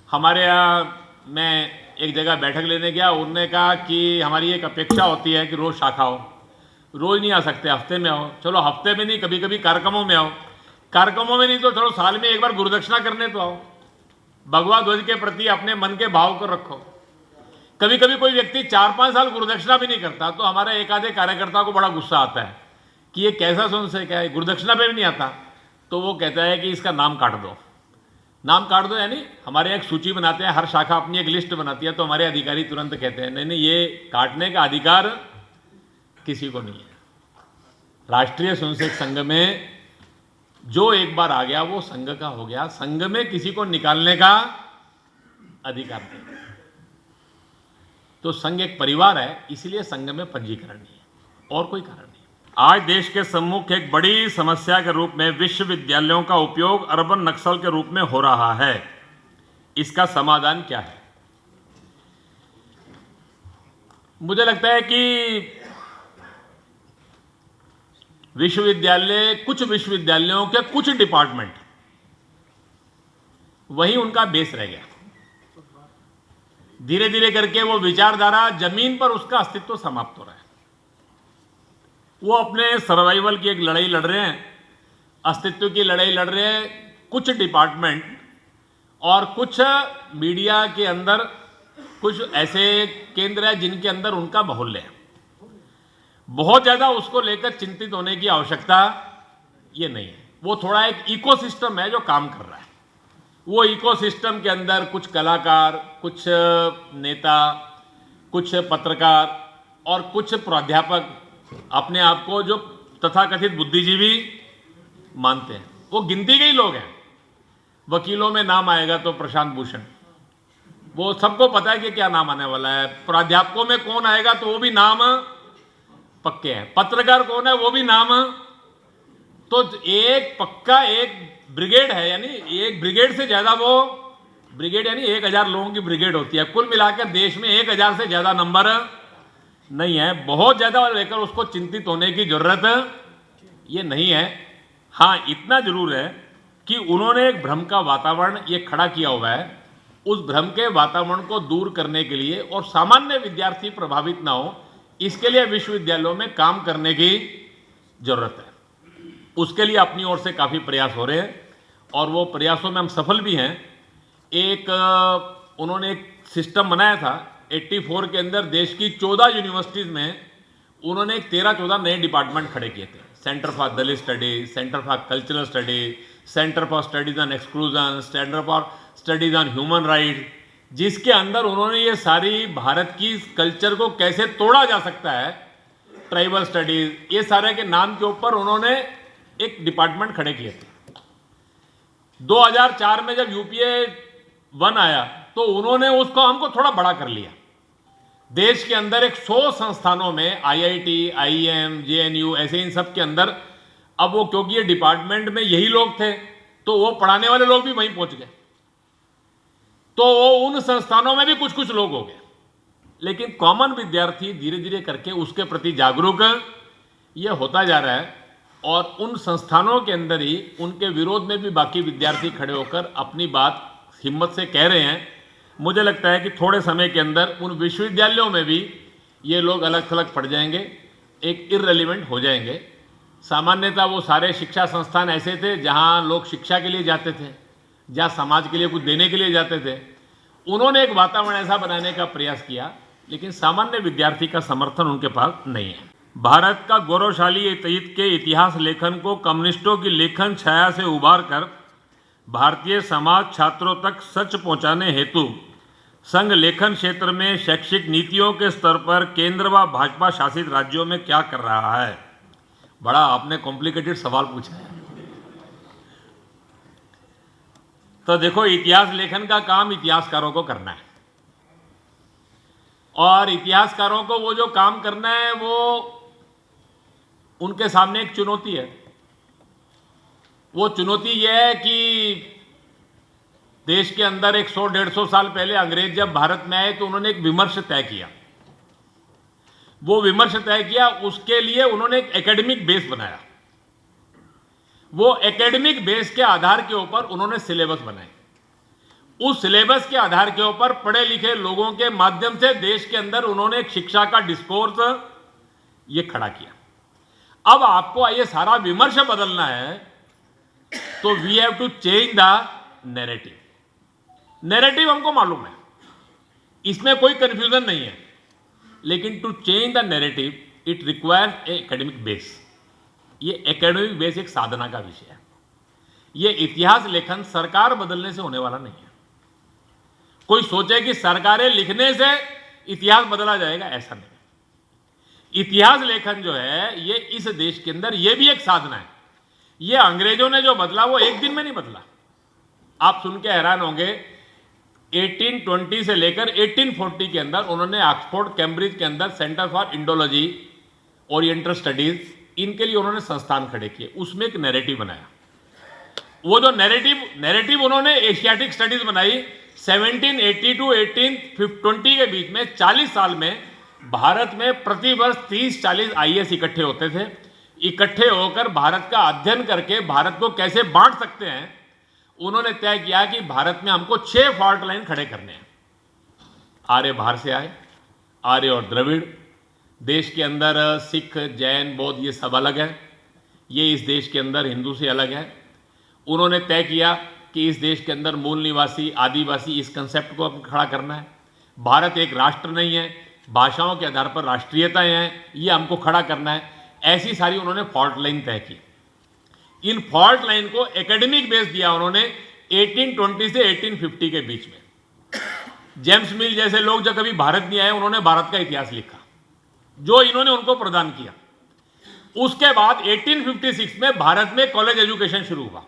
हमारे यहाँ मैं एक जगह बैठक लेने गया, उन्होंने कहा कि हमारी एक अपेक्षा होती है कि रोज शाखा हो, रोज नहीं आ सकते, हफ्ते में आओ। चलो हफ्ते में नहीं, कभी कभी कार्यक्रमों में आओ, कार्यक्रमों में नहीं तो चलो साल में एक बार गुरुदक्षिणा करने तो आओ। भगवा ध्वज के प्रति अपने मन के भाव को रखो। कभी कभी कोई व्यक्ति 4-5 साल गुरुदक्षिणा भी नहीं करता तो हमारे एक आधे कार्यकर्ता को बड़ा गुस्सा आता है कि ये कैसा स्वयंसेवक है, गुरुदक्षिणा पे भी नहीं आता। तो वो कहता है कि इसका नाम काट दो। नाम काट दो यानी हमारे एक सूची बनाते हैं, हर शाखा अपनी एक लिस्ट बनाती है, तो हमारे अधिकारी तुरंत कहते हैं नहीं नहीं, ये काटने का अधिकार किसी को नहीं है। राष्ट्रीय स्वयंसेवक संघ में जो एक बार आ गया वो संघ का हो गया, संघ में किसी को निकालने का अधिकार नहीं। तो संघ एक परिवार है, इसलिए संघ में पंजीकरण नहीं है, और कोई कारण नहीं। आज देश के सम्मुख एक बड़ी समस्या के रूप में विश्वविद्यालयों का उपयोग अर्बन नक्सल के रूप में हो रहा है। इसका समाधान क्या है? मुझे लगता है कि विश्वविद्यालय, कुछ विश्वविद्यालयों के कुछ डिपार्टमेंट, वही उनका बेस रह गया। धीरे धीरे करके वो विचारधारा जमीन पर उसका अस्तित्व समाप्त हो रहा है। वो अपने सर्वाइवल की एक लड़ाई लड़ रहे हैं, अस्तित्व की लड़ाई लड़ रहे हैं कुछ डिपार्टमेंट, और कुछ मीडिया के अंदर कुछ ऐसे केंद्र हैं जिनके अंदर उनका बाहुल्य है। बहुत ज़्यादा उसको लेकर चिंतित होने की आवश्यकता ये नहीं है। वो थोड़ा एक इकोसिस्टम है जो काम कर रहा है। वो इकोसिस्टम के अंदर कुछ कलाकार, कुछ नेता, कुछ पत्रकार और कुछ प्राध्यापक अपने आप को जो तथाकथित बुद्धिजीवी मानते हैं, वो गिनती के ही लोग हैं। वकीलों में नाम आएगा तो प्रशांत भूषण, वो सबको पता है कि क्या नाम आने वाला है। प्राध्यापकों में कौन आएगा तो वो भी नाम पक्के हैं। पत्रकार कौन है वो भी नाम। तो एक पक्का एक ब्रिगेड है, यानी एक ब्रिगेड से ज्यादा, वो ब्रिगेड यानी 1000 लोगों की ब्रिगेड होती है। कुल मिलाकर देश में 1000 से ज्यादा नंबर नहीं है। बहुत ज्यादा लेकर उसको चिंतित होने की जरूरत ये नहीं है। हाँ, इतना जरूर है कि उन्होंने एक भ्रम का वातावरण ये खड़ा किया हुआ है। उस भ्रम के वातावरण को दूर करने के लिए और सामान्य विद्यार्थी प्रभावित ना हो, इसके लिए विश्वविद्यालयों में काम करने की जरूरत है। उसके लिए अपनी ओर से काफ़ी प्रयास हो रहे हैं और वो प्रयासों में हम सफल भी हैं। एक उन्होंने एक सिस्टम बनाया था 84 के अंदर, देश की 14 यूनिवर्सिटीज़ में उन्होंने एक 13-14 नए डिपार्टमेंट खड़े किए थे। Centre for Dalit studies, centre for cultural studies, centre for studies on exclusion, centre for studies on human right, जिसके अंदर उन्होंने ये सारी भारत की कल्चर को कैसे तोड़ा जा सकता है, ट्राइबल स्टडीज, ये सारे के नाम के ऊपर उन्होंने एक डिपार्टमेंट खड़े किए थे। 2004 में जब यूपीए 1 आया तो उन्होंने उसको हमको थोड़ा बड़ा कर लिया। देश के अंदर एक 100 संस्थानों में आईआईटी, आईएम, जेएनयू, ऐसे इन सब के अंदर अब वो, क्योंकि ये डिपार्टमेंट में यही लोग थे तो वो पढ़ाने वाले लोग भी वहीं पहुंच गए, तो वो उन संस्थानों में भी कुछ कुछ लोग हो गए। लेकिन कॉमन विद्यार्थी धीरे धीरे करके उसके प्रति जागरूक ये होता जा रहा है और उन संस्थानों के अंदर ही उनके विरोध में भी बाकी विद्यार्थी खड़े होकर अपनी बात हिम्मत से कह रहे हैं। मुझे लगता है कि थोड़े समय के अंदर उन विश्वविद्यालयों में भी ये लोग अलग थलग पड़ जाएंगे, एक इररिलेवेंट हो जाएंगे। सामान्यतः वो सारे शिक्षा संस्थान ऐसे थे जहाँ लोग शिक्षा के लिए जाते थे, जहाँ समाज के लिए कुछ देने के लिए जाते थे। उन्होंने एक वातावरण ऐसा बनाने का प्रयास किया, लेकिन सामान्य विद्यार्थी का समर्थन उनके पास नहीं है। भारत का गौरवशाली अतीत के इतिहास लेखन को कम्युनिस्टों की लेखन छाया से उबार कर भारतीय समाज छात्रों तक सच पहुंचाने हेतु संघ लेखन क्षेत्र में शैक्षिक नीतियों के स्तर पर केंद्र व भाजपा शासित राज्यों में क्या कर रहा है। बड़ा आपने कॉम्प्लिकेटेड सवाल पूछा है। तो देखो, इतिहास लेखन का काम इतिहासकारों को करना है और इतिहासकारों को वो जो काम करना है वो उनके सामने एक चुनौती है। वो चुनौती यह है कि देश के अंदर 100-150 साल पहले अंग्रेज जब भारत में आए तो उन्होंने एक विमर्श तय किया। वो विमर्श तय किया, उसके लिए उन्होंने एक एकेडमिक बेस बनाया। वो एकेडमिक बेस के आधार के ऊपर उन्होंने सिलेबस बनाए। उस सिलेबस के आधार के ऊपर पढ़े लिखे लोगों के माध्यम से देश के अंदर उन्होंने एक शिक्षा का डिस्कोर्स ये खड़ा किया। अब आपको ये सारा विमर्श बदलना है तो we have to change the narrative. Narrative हमको मालूम है, इसमें कोई कंफ्यूजन नहीं है, लेकिन to change the narrative it requires academic base. ये एकेडमिक बेस एक साधना का विषय है। ये इतिहास लेखन सरकार बदलने से होने वाला नहीं है। कोई सोचे कि सरकारें लिखने से इतिहास बदला जाएगा, ऐसा नहीं। इतिहास लेखन जो है ये इस देश के अंदर ये भी एक साधना है। ये अंग्रेजों ने जो बदला वो एक दिन में नहीं बदला। आप सुन के हैरान होंगे, 1820 से लेकर 1840 के अंदर उन्होंने ऑक्सफोर्ड, कैम्ब्रिज के अंदर centre for Indology, oriental studies, इनके लिए उन्होंने संस्थान खड़े किए। उसमें एक नैरेटिव बनाया। वो जो नैरेटिव उन्होंने एशियाटिक स्टडीज बनाई। 1780 टू 1820 के बीच में 40 साल में भारत में प्रति वर्ष 30-40 आईएएस इकट्ठे होते थे। इकट्ठे होकर भारत का अध्ययन करके भारत को कैसे बांट सकते हैं, उन्होंने तय किया कि भारत में हमको 6 फॉल्ट लाइन खड़े करने हैं। आर्य बाहर से आए, आर्य और द्रविड़। देश के अंदर सिख, जैन, बौद्ध ये सब अलग है। ये इस देश के अंदर हिंदू से अलग है। उन्होंने तय किया कि इस देश के अंदर मूल निवासी, आदिवासी, इस कंसेप्ट को खड़ा करना है। भारत एक राष्ट्र नहीं है, भाषाओं के आधार पर राष्ट्रीयताएं हैं, ये हमको खड़ा करना है। ऐसी सारी उन्होंने फॉल्ट लाइन तय की। इन फॉल्ट लाइन को एकेडमिक बेस दिया उन्होंने 1820 से 1850 के बीच में। जेम्स मिल जैसे लोग जब कभी भारत नहीं आए, उन्होंने भारत का इतिहास लिखा जो इन्होंने उनको प्रदान किया। उसके बाद 1856 में भारत में कॉलेज एजुकेशन शुरू हुआ।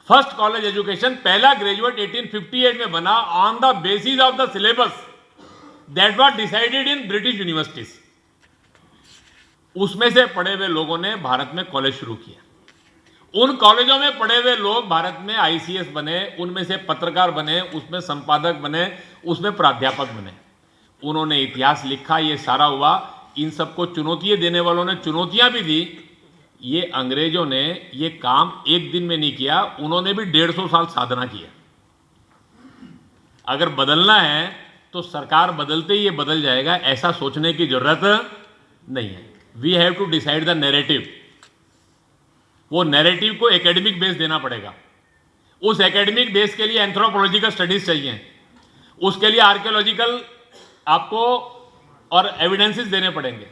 फर्स्ट कॉलेज एजुकेशन, पहला ग्रेजुएट 1858 में बना on the basis of the syllabus that was decided in British universities. उसमें से पढ़े हुए लोगों ने भारत में कॉलेज शुरू किया। उन कॉलेजों में पढ़े हुए लोग भारत में आईसीएस बने, उनमें से पत्रकार बने, उसमें संपादक बने, उसमें प्राध्यापक बने। उन्होंने इतिहास लिखा, ये सारा हुआ। इन सबको चुनौतियां देने वालों ने चुनौतियां भी दी। ये अंग्रेजों ने ये काम एक दिन में नहीं किया, उन्होंने भी 150 साल साधना किया। अगर बदलना है तो सरकार बदलते ही ये बदल जाएगा, ऐसा सोचने की जरूरत नहीं है। We have to decide the narrative. वो नैरेटिव को एकेडमिक बेस देना पड़ेगा। उस एकेडमिक बेस के लिए एंथ्रोपोलॉजिकल स्टडीज चाहिए, उसके लिए आर्कियोलॉजिकल आपको और एविडेंसेस देने पड़ेंगे,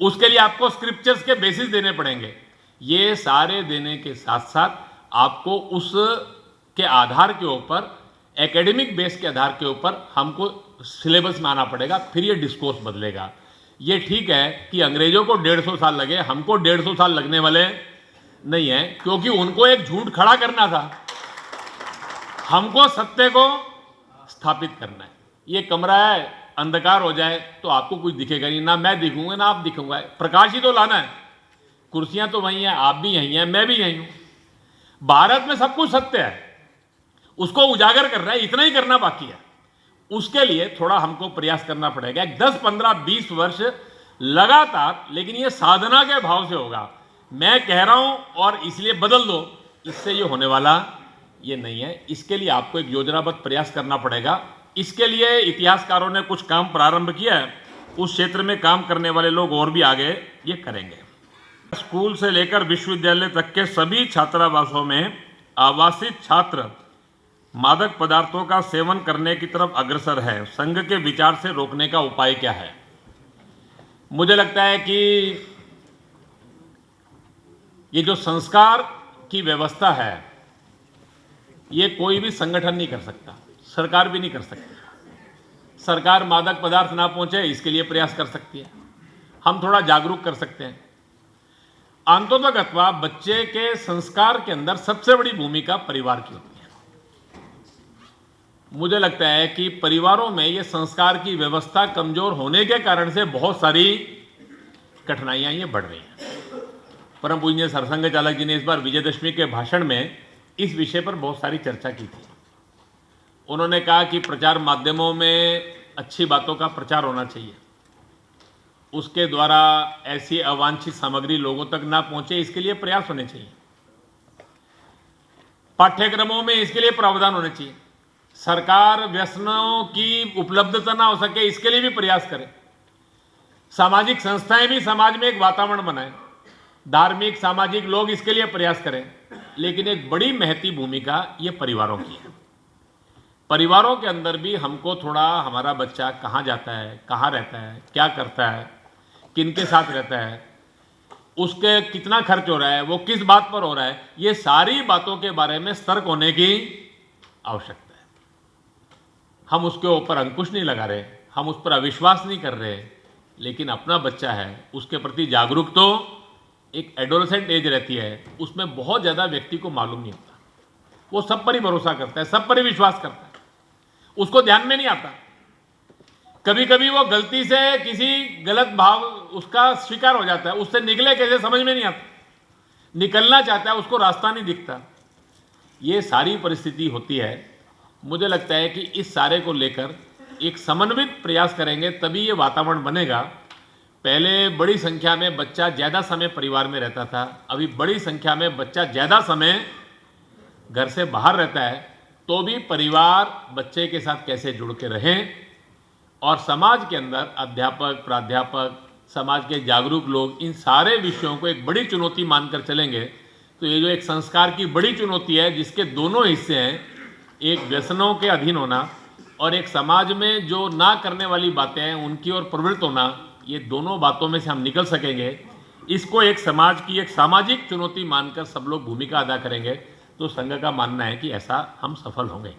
उसके लिए आपको स्क्रिप्चर्स के बेसिस देने पड़ेंगे। ये सारे देने के साथ साथ आपको उस के आधार के ऊपर, एकेडमिक बेस के आधार के ऊपर हमको सिलेबस में आना पड़ेगा, फिर ये डिस्कोर्स बदलेगा। ये ठीक है कि अंग्रेजों को 150 साल लगे, हमको 150 साल लगने वाले नहीं है, क्योंकि उनको एक झूठ खड़ा करना था, हमको सत्य को स्थापित करना है। ये कमरा है, अंधकार हो जाए तो आपको कुछ दिखेगा नहीं, ना मैं दिखूंगा ना आप दिखूंगा, प्रकाश ही तो लाना है। कुर्सियां तो वही हैं, आप भी यही हैं, मैं भी यही हूं। भारत में सब कुछ सत्य है, उसको उजागर करना है, इतना ही करना बाकी है। उसके लिए थोड़ा हमको प्रयास करना पड़ेगा, 10, 15, 20 वर्ष लगातार, लेकिन ये साधना के भाव से होगा। मैं कह रहा हूं और इसलिए बदल दो, इससे ये होने वाला ये नहीं है। इसके लिए आपको एक योजनाबद्ध प्रयास करना पड़ेगा। इसके लिए इतिहासकारों ने कुछ काम प्रारंभ किया है, उस क्षेत्र में काम करने वाले लोग और भी आगे ये करेंगे। स्कूल से लेकर विश्वविद्यालय तक के सभी छात्रावासों में आवासित छात्र मादक पदार्थों का सेवन करने की तरफ अग्रसर है। संघ के विचार से रोकने का उपाय क्या है? मुझे लगता है कि ये जो संस्कार की व्यवस्था है, ये कोई भी संगठन नहीं कर सकता, सरकार भी नहीं कर सकती। सरकार मादक पदार्थ ना पहुंचे इसके लिए प्रयास कर सकती है, हम थोड़ा जागरूक कर सकते हैं। अंततोगत्वा बच्चे के संस्कार के अंदर सबसे बड़ी भूमिका परिवार की होती है। मुझे लगता है कि परिवारों में ये संस्कार की व्यवस्था कमजोर होने के कारण से बहुत सारी कठिनाइयां ये बढ़ रही हैं। परम पूज्य सरसंघ चालक जी ने इस बार विजयदशमी के भाषण में इस विषय पर बहुत सारी चर्चा की थी। उन्होंने कहा कि प्रचार माध्यमों में अच्छी बातों का प्रचार होना चाहिए, उसके द्वारा ऐसी अवांछित सामग्री लोगों तक ना पहुंचे, इसके लिए प्रयास होने चाहिए। पाठ्यक्रमों में इसके लिए प्रावधान होने चाहिए। सरकार व्यसनों की उपलब्धता ना हो सके इसके लिए भी प्रयास करे। सामाजिक संस्थाएं भी समाज में एक वातावरण बनाएं, धार्मिक सामाजिक लोग इसके लिए प्रयास करें। लेकिन एक बड़ी महती भूमिका ये परिवारों की है। परिवारों के अंदर भी हमको थोड़ा, हमारा बच्चा कहाँ जाता है, कहाँ रहता है, क्या करता है, किनके साथ रहता है, उसके कितना खर्च हो रहा है, वो किस बात पर हो रहा है, ये सारी बातों के बारे में सतर्क होने की आवश्यकता है। हम उसके ऊपर अंकुश नहीं लगा रहे, हम उस पर अविश्वास नहीं कर रहे, लेकिन अपना बच्चा है उसके प्रति जागरूक तो एक एडोलेसेंट एज रहती है, उसमें बहुत ज़्यादा व्यक्ति को मालूम नहीं होता, वो सब पर ही भरोसा करता है, सब पर ही विश्वास करता है, उसको ध्यान में नहीं आता। कभी कभी वो गलती से किसी गलत भाव उसका शिकार हो जाता है, उससे निकले कैसे समझ में नहीं आता, निकलना चाहता है, उसको रास्ता नहीं दिखता। ये सारी परिस्थिति होती है। मुझे लगता है कि इस सारे को लेकर एक समन्वित प्रयास करेंगे तभी ये वातावरण बनेगा। पहले बड़ी संख्या में बच्चा ज़्यादा समय परिवार में रहता था, अभी बड़ी संख्या में बच्चा ज़्यादा समय घर से बाहर रहता है, तो भी परिवार बच्चे के साथ कैसे जुड़ के रहें और समाज के अंदर अध्यापक, प्राध्यापक, समाज के जागरूक लोग इन सारे विषयों को एक बड़ी चुनौती मानकर चलेंगे तो ये जो एक संस्कार की बड़ी चुनौती है, जिसके दोनों हिस्से हैं, एक व्यसनों के अधीन होना और एक समाज में जो ना करने वाली बातें हैं उनकी ओर प्रवृत्त होना, ये दोनों बातों में से हम निकल सकेंगे। इसको एक समाज की एक सामाजिक चुनौती मानकर सब लोग भूमिका अदा करेंगे तो संघ का मानना है कि ऐसा हम सफल होंगे।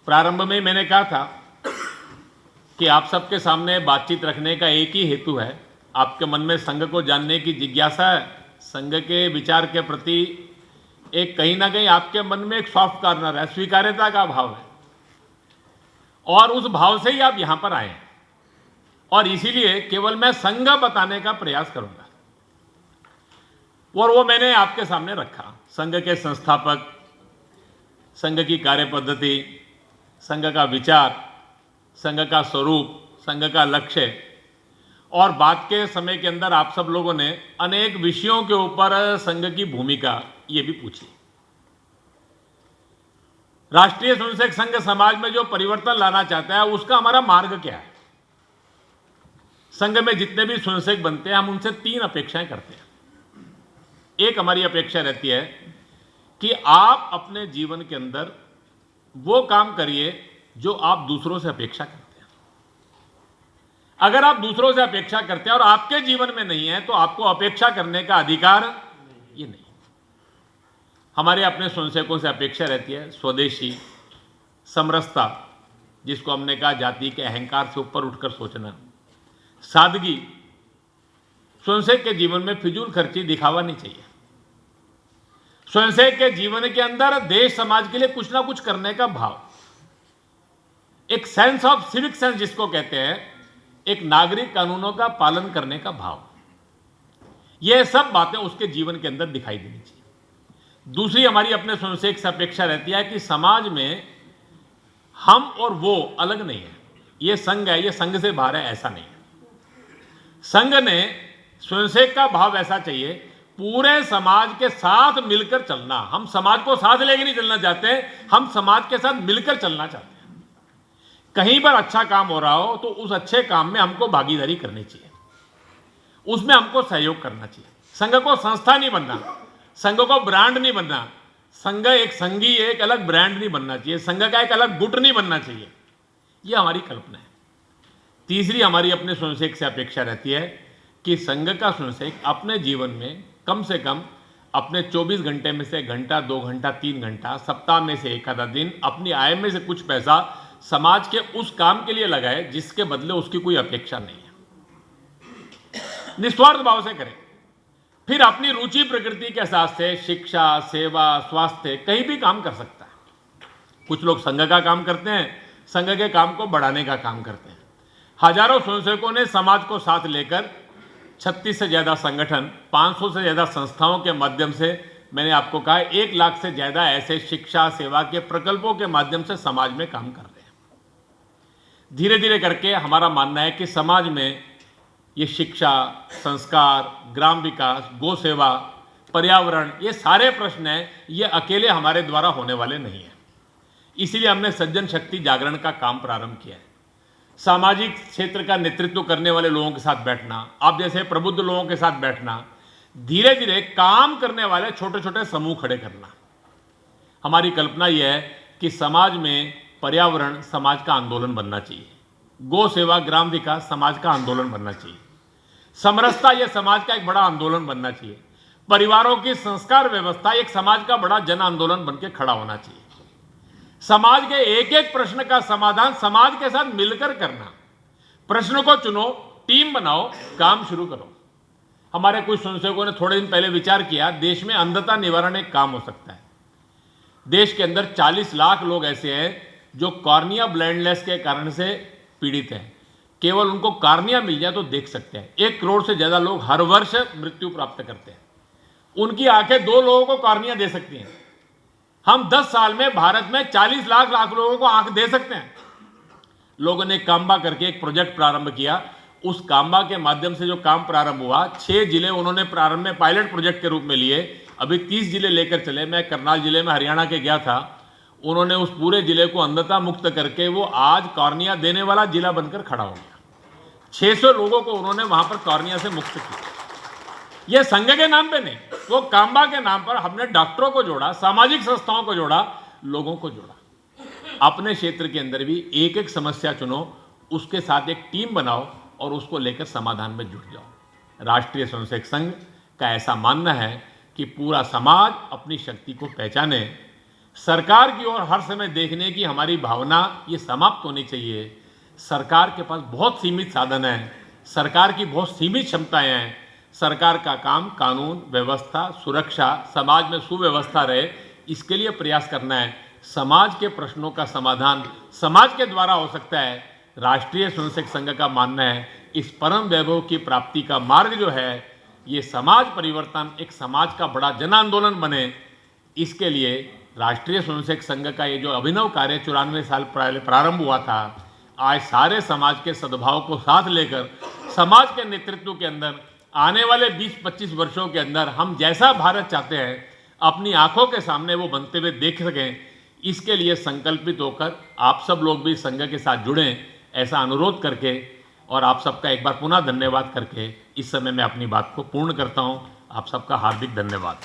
प्रारंभ में मैंने कहा था कि आप सबके सामने बातचीत रखने का एक ही हेतु है, आपके मन में संघ को जानने की जिज्ञासा है, संघ के विचार के प्रति एक कहीं ना कहीं आपके मन में एक सॉफ्ट कॉर्नर है, स्वीकार्यता का भाव है, और उस भाव से ही आप यहां पर आए हैं। और इसीलिए केवल मैं संघ बताने का प्रयास करूंगा और वो मैंने आपके सामने रखा। संघ के संस्थापक, संघ की कार्यपद्धति, संघ का विचार, संघ का स्वरूप, संघ का लक्ष्य, और बात के समय के अंदर आप सब लोगों ने अनेक विषयों के ऊपर संघ की भूमिका ये भी पूछी। राष्ट्रीय स्वयंसेवक संघ समाज में जो परिवर्तन लाना चाहता है उसका हमारा मार्ग क्या है। संघ में जितने भी स्वयंसेवक बनते हैं हम उनसे 3 अपेक्षाएं करते हैं। एक हमारी अपेक्षा रहती है कि आप अपने जीवन के अंदर वो काम करिए जो आप दूसरों से अपेक्षा करते हैं। अगर आप दूसरों से अपेक्षा करते हैं और आपके जीवन में नहीं है तो आपको अपेक्षा करने का अधिकार ये नहीं। हमारे अपने स्वयंसेवकों से अपेक्षा रहती है स्वदेशी, समरसता, जिसको हमने कहा जाति के अहंकार से ऊपर उठकर सोचना, सादगी, स्वयंसेवक के जीवन में फिजूल खर्ची दिखावा नहीं चाहिए। स्वयंसेवक के जीवन के अंदर देश समाज के लिए कुछ ना कुछ करने का भाव, एक सेंस ऑफ सिविक सेंस जिसको कहते हैं, एक नागरिक कानूनों का पालन करने का भाव, यह सब बातें उसके जीवन के अंदर दिखाई देनी चाहिए। दूसरी हमारी अपने स्वयंसेवक से अपेक्षा रहती है कि समाज में हम और वो अलग नहीं है, ये संघ है, ये संघ से बाहर है, ऐसा नहीं है। संघ ने स्वयंसेवक का भाव ऐसा चाहिए, पूरे समाज के साथ मिलकर चलना। हम समाज को साथ लेके नहीं चलना चाहते, हम समाज के साथ मिलकर चलना चाहते हैं। कहीं पर अच्छा काम हो रहा हो तो उस अच्छे काम में हमको भागीदारी करनी चाहिए, उसमें हमको सहयोग करना चाहिए। संघ को संस्था नहीं बनना, संघ को ब्रांड नहीं बनना, संघ एक संघी एक अलग ब्रांड नहीं बनना चाहिए, संघ का एक अलग गुट नहीं बनना चाहिए। यह हमारी कल्पना है। तीसरी हमारी अपने स्वयंसेवक से अपेक्षा रहती है कि संघ का स्वयंसेवक अपने जीवन में कम से कम अपने 24 घंटे में से घंटा, 2 घंटा, 3 घंटा, सप्ताह में से एक आधा दिन अपनी आय में से कुछ पैसा समाज के उस काम के लिए लगाए जिसके बदले उसकी कोई अपेक्षा नहीं है। निस्वार्थ भाव से करें, फिर अपनी रुचि प्रकृति के हिसाब से शिक्षा, सेवा, स्वास्थ्य कहीं भी काम कर सकता है। कुछ लोग संघ का काम करते हैं, संघ के काम को बढ़ाने का काम करते हैं। हजारों स्वयंसेवकों ने समाज को साथ लेकर 36 से ज़्यादा संगठन, 500 से ज़्यादा संस्थाओं के माध्यम से, मैंने आपको कहा 1 लाख से ज़्यादा ऐसे शिक्षा सेवा के प्रकल्पों के माध्यम से समाज में काम कर रहे हैं। धीरे धीरे करके हमारा मानना है कि समाज में ये शिक्षा, संस्कार, ग्राम विकास, गौ सेवा, पर्यावरण, ये सारे प्रश्न हैं, ये अकेले हमारे द्वारा होने वाले नहीं हैं। इसीलिए हमने सज्जन शक्ति जागरण का काम प्रारंभ किया है। सामाजिक क्षेत्र का नेतृत्व करने वाले लोगों के साथ बैठना, आप जैसे प्रबुद्ध लोगों के साथ बैठना, धीरे धीरे काम करने वाले छोटे छोटे समूह खड़े करना। हमारी कल्पना यह है कि समाज में पर्यावरण समाज का आंदोलन बनना चाहिए, गौ सेवा, ग्राम विकास समाज का आंदोलन बनना चाहिए, समरसता यह समाज का एक बड़ा आंदोलन बनना चाहिए, परिवारों की संस्कार व्यवस्था एक समाज का बड़ा जन आंदोलन बनकर खड़ा होना चाहिए। समाज के एक एक प्रश्न का समाधान समाज के साथ मिलकर करना। प्रश्न को चुनो, टीम बनाओ, काम शुरू करो। हमारे कुछ स्वयंसेवकों ने थोड़े दिन पहले विचार किया, देश में अंधता निवारण एक काम हो सकता है। देश के अंदर 40 लाख लोग ऐसे हैं जो कॉर्निया ब्लाइंडनेस के कारण से पीड़ित हैं। केवल उनको कॉर्निया मिल जाए तो देख सकते हैं। 1 करोड़ से ज़्यादा लोग हर वर्ष मृत्यु प्राप्त करते हैं। उनकी आंखें 2 लोगों को कॉर्निया दे सकती हैं। हम 10 साल में भारत में 40 लाख लोगों को आंख दे सकते हैं। लोगों ने काम्बा करके एक प्रोजेक्ट प्रारंभ किया। उस काम्बा के माध्यम से जो काम प्रारंभ हुआ, 6 जिले उन्होंने प्रारंभ में पायलट प्रोजेक्ट के रूप में लिए, अभी 30 जिले लेकर चले। मैं करनाल जिले में हरियाणा के गया था, उन्होंने उस पूरे जिले को अंधता मुक्त करके वो आज कॉर्निया देने वाला जिला बनकर खड़ा हो गया। 600 लोगों को उन्होंने वहां पर कॉर्निया से मुक्त किया। यह संघ के नाम पे नहीं, वो काम्बा के नाम पर हमने डॉक्टरों को जोड़ा, सामाजिक संस्थाओं को जोड़ा, लोगों को जोड़ा। अपने क्षेत्र के अंदर भी एक एक समस्या चुनो, उसके साथ एक टीम बनाओ और उसको लेकर समाधान में जुट जाओ। राष्ट्रीय स्वयंसेवक संघ का ऐसा मानना है कि पूरा समाज अपनी शक्ति को पहचाने। सरकार की ओर हर समय देखने की हमारी भावना ये समाप्त होनी चाहिए। सरकार के पास बहुत सीमित साधन हैं, सरकार की बहुत सीमित क्षमताएं हैं। सरकार का काम कानून व्यवस्था, सुरक्षा, समाज में सुव्यवस्था रहे, इसके लिए प्रयास करना है। समाज के प्रश्नों का समाधान समाज के द्वारा हो सकता है। राष्ट्रीय स्वयंसेवक संघ का मानना है इस परम वैभव की प्राप्ति का मार्ग जो है, ये समाज परिवर्तन, एक समाज का बड़ा जन आंदोलन बने, इसके लिए राष्ट्रीय स्वयंसेवक संघ का ये जो अभिनव कार्य 94 साल पहले प्रारंभ हुआ था, आज सारे समाज के सद्भाव को साथ लेकर समाज के नेतृत्व के अंदर आने वाले 20-25 वर्षों के अंदर हम जैसा भारत चाहते हैं अपनी आंखों के सामने वो बनते हुए देख सकें, इसके लिए संकल्पित होकर आप सब लोग भी संघ के साथ जुड़ें, ऐसा अनुरोध करके और आप सबका एक बार पुनः धन्यवाद करके इस समय मैं अपनी बात को पूर्ण करता हूं। आप सबका हार्दिक धन्यवाद।